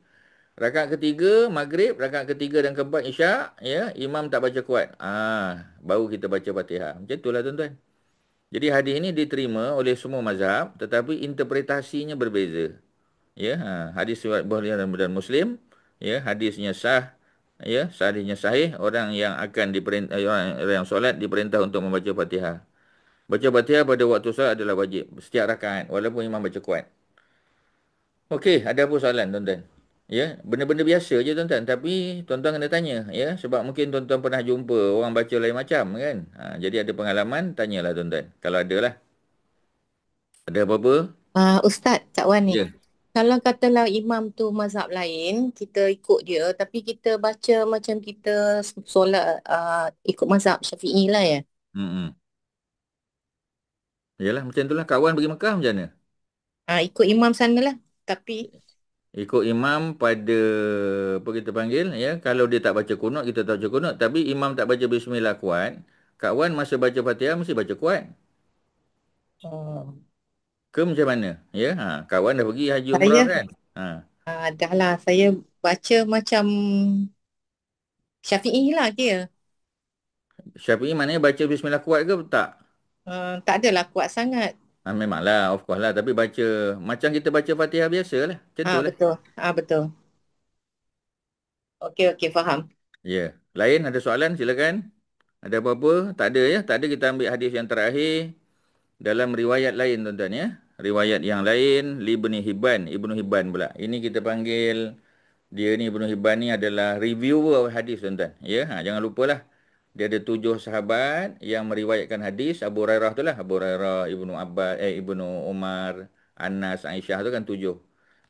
S1: Rakaat ketiga, Maghrib, rakaat ketiga dan keempat Isyak, ya, imam tak baca kuat. Baru kita baca Fatihah. Macam itulah, tuan-tuan. Jadi hadis ini diterima oleh semua mazhab, tetapi interpretasinya berbeza. Ya, hadis riwayat Bukhari dan Muslim, ya, hadisnya sah, ya, hadisnya sahih, orang yang akan diperintah, orang yang solat diperintah untuk membaca Fatihah. Baca Fatihah pada waktu solat adalah wajib setiap rakaat walaupun imam baca kuat. Okey, ada apa soalan, tuan-tuan? Ya, benda-benda biasa je tuan-tuan. Tapi tuan-tuan kena tanya. Ya, sebab mungkin tuan-tuan pernah jumpa orang baca lain macam kan. Jadi ada pengalaman, tanyalah tuan-tuan. Kalau ada lah. Ada apa-apa?
S7: Ustaz, Cak Wan ni.
S1: Ya.
S7: Kalau katalah imam tu mazhab lain, kita ikut dia, tapi kita baca macam kita solat ikut mazhab Syafi'i lah ya.
S1: Hmm. Yalah, macam itulah. Kawan pergi Mekah macam mana?
S7: Ikut imam sana lah. Tapi
S1: Ikut imam pada apa kita panggil ya, kalau dia tak baca kunut kita tak baca kunut, tapi imam tak baca bismillah kuat, kawan masa baca Fatihah mesti baca kuat.
S7: uh,
S1: Ke macam mana? Ya, kawan dah pergi haji umrah
S7: saya
S1: kan?
S7: dah lah, saya baca macam Syafi'i lah kira.
S1: Syafi'i maknanya baca bismillah kuat ke tak?
S7: Tak adalah kuat sangat.
S1: Memanglah, of course lah, tapi baca macam kita baca Fatihah biasa lah. Macam tu lah.
S7: Betul. Betul. Okey, faham.
S1: Ya. Lain ada soalan silakan. Ada apa-apa? Tak ada ya? Tak ada, kita ambil hadis yang terakhir. Dalam riwayat lain tuan-tuan ya. Riwayat yang lain, Ibnu Hibban pula. Ini kita panggil, dia ni Ibnu Hibban ni adalah reviewer hadis tuan-tuan. Ya, jangan lupalah. Dia ada 7 sahabat yang meriwayatkan hadis. Abu Hurairah tu lah. Abu Hurairah, Ibnu Umar, Anas, Aisyah tu kan 7.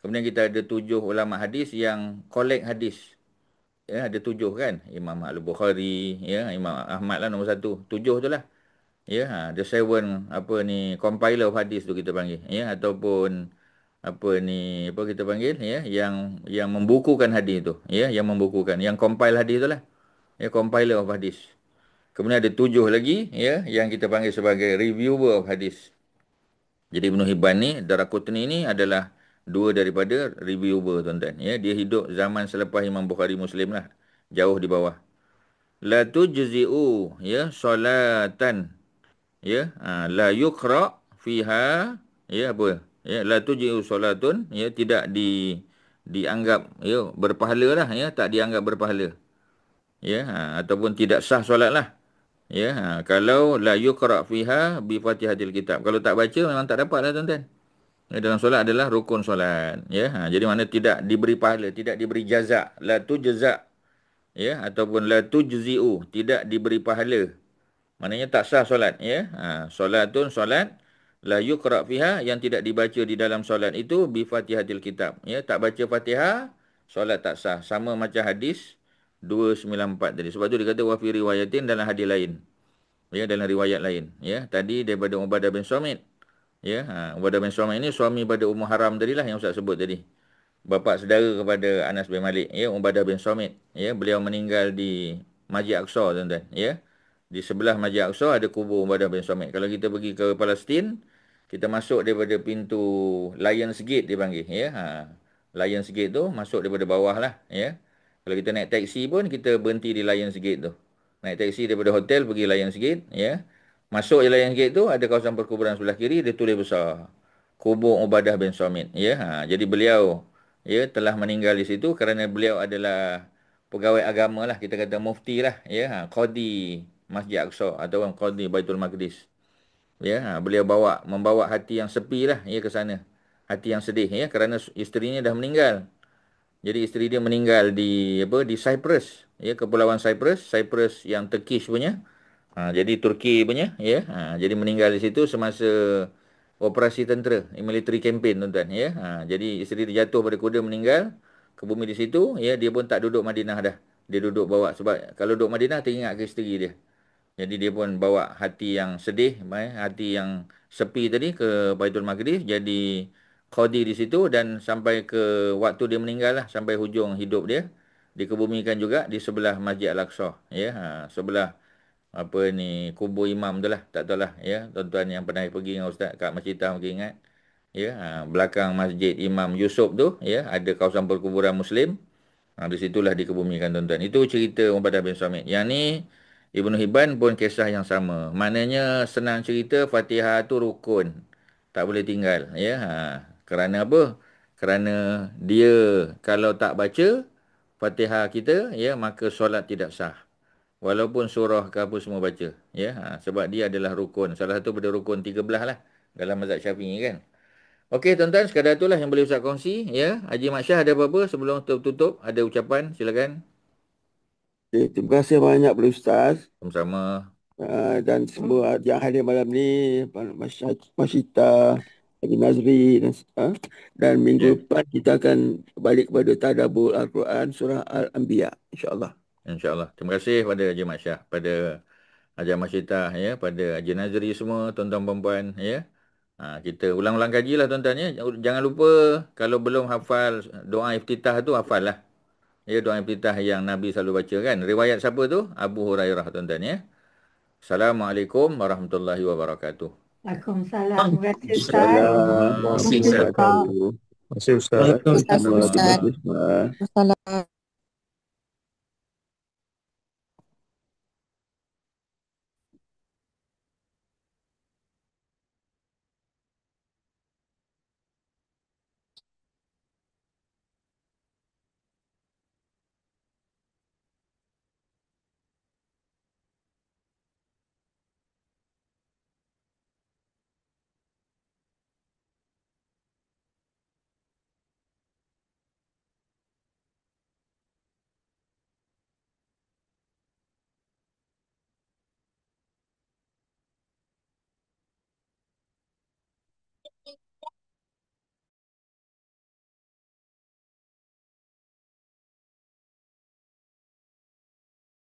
S1: Kemudian kita ada 7 ulama hadis yang collect hadis. Ya, ada 7 kan. Imam Al-Bukhari, ya, Imam Ahmad lah nombor 1. 7 tu lah. Ya, the seven apa ni compiler of hadis tu kita panggil ya, ataupun apa ni apa kita panggil ya, yang membukukan hadis tu ya, yang membukukan, yang compile hadis tu lah ya, compiler of hadis. Kemudian ada 7 lagi ya yang kita panggil sebagai reviewer of hadis. Jadi Ibnu Hibban ni, Daraqutni ni adalah 2 daripada reviewer tuan-tuan ya, dia hidup zaman selepas Imam Bukhari Muslim lah, jauh di bawah. La tujzi'u ya solatan ya, la yuqra fiha ya, apa ya, la tujiu solatun ya, tidak dianggap ya berpahala lah ya, tak dianggap berpahala ya, ataupun tidak sah solat lah ya, kalau la yuqra fiha bi fatihatil kitab, kalau tak baca memang tak dapat lah tuan-tuan ya, dalam solat adalah rukun solat ya, jadi mana tidak diberi pahala, tidak diberi jaza, la tujza ya, ataupun la tujziu, tidak diberi pahala. Maknanya tak sah solat ya. Solatun solat la yuqra fiha, yang tidak dibaca di dalam solat itu bi Fatihatil kitab. Ya, tak baca Fatihah, solat tak sah. Sama macam hadis 294 tadi. Sebab tu dia kata wa fi riwayatin, dalam hadis lain. Ya, dalam riwayat lain. Ya, tadi daripada Ubadah bin Samit. Ya, Ubadah bin Samit ini suami pada Ummu Haram tadilah yang Ustaz sebut tadi. Bapa saudara kepada Anas bin Malik, ya, Ubadah bin Samit. Ya, beliau meninggal di Masjid Aqsa tuan-tuan, ya. Di sebelah Masjid Aqsa ada kubur Ubadah bin Samit. Kalau kita pergi ke Palestin, kita masuk daripada pintu Lions Gate dipanggil, ya. Lions Gate tu masuk daripada bawah lah, ya. Kalau kita naik taksi pun kita berhenti di Lions Gate tu. Naik taksi daripada hotel pergi Lions Gate, ya. Masuk je Lions Gate tu ada kawasan perkuburan sebelah kiri, dia tulis besar kubur Ubadah bin Samit, ya. Jadi beliau ya telah meninggal di situ kerana beliau adalah pegawai agama lah, kita kata mufti lah ya, qadi Masjid Aqsa atau qadi Baitul Maqdis ya. Beliau membawa hati yang sepi lah ya ke sana, hati yang sedih ya, kerana isterinya dah meninggal. Jadi isteri dia meninggal di Cyprus ya, kepulauan Cyprus yang Turkish punya. Jadi Turki punya ya. Jadi meninggal di situ semasa operasi tentera, military campaign tuan-tuan ya. Jadi isteri dia jatuh pada kuda meninggal ke bumi di situ ya, dia pun tak duduk Madinah dah. Dia duduk bawa, sebab kalau duduk Madinah teringat ke isteri dia. Jadi dia pun bawa hati yang sedih, hati yang sepi tadi ke Baitul Maqdis, jadi qadi di situ, dan sampai ke waktu dia meninggal lah, sampai hujung hidup dia dikebumikan juga di sebelah Masjid Al-Aqsa ya, sebelah apa ni kubur imam tu lah, tak tahu lah ya, tuan-tuan yang pernah pergi dengan Ustaz kat Masjid Hitam mungkin ingat ya, belakang Masjid Imam Yusof tu ya, ada kawasan perkuburan Muslim. Di situlah dikebumikan tuan-tuan. Itu cerita Ubadah bin Samit. Yang ni Ibnu Hibban pun kisah yang sama. Maknanya senang cerita, Fatihah tu rukun, tak boleh tinggal ya. Kerana apa? Kerana dia kalau tak baca Fatihah kita ya, maka solat tidak sah. Walaupun surah ke apa semua baca ya, sebab dia adalah rukun, salah satu pada rukun 13 lah dalam mazhab Syafi'i kan. Okey tuan-tuan, sekadar itulah yang boleh Ustaz kongsi. Ya, Haji Mat Syah ada apa-apa sebelum tutup? Ada ucapan? Silakan.
S6: Okay, terima kasih banyak kepada Ustaz.
S1: Sama-sama.
S6: Dan semua yang hadir malam ni, Masyita, Haji Nazri dan minggu depan kita akan balik kepada tadabbur Al-Quran surah Al-Anbiya, insya-Allah.
S1: InsyaAllah. Terima kasih pada Haji Mat Syah, pada Haji Masyitah, ya, pada Haji Nazri semua, tuan-tuan perempuan, ya. Kita ulang-ulang kaji lah tuan-tuan, ya. Jangan lupa kalau belum hafal doa iftitah tu, hafal lah. Ya, doa iftitah yang Nabi selalu baca kan. Riwayat siapa tu? Abu Hurairah tuan-tuan, ya. Assalamualaikum warahmatullahi wabarakatuh.
S2: Waalaikumsalam. Terima kasih Ustaz.
S6: Assalamualaikum warahmatullahi wabarakatuh.
S5: Terima kasih Ustaz.
S6: Terima kasih, Ustaz.
S4: Assalamualaikum.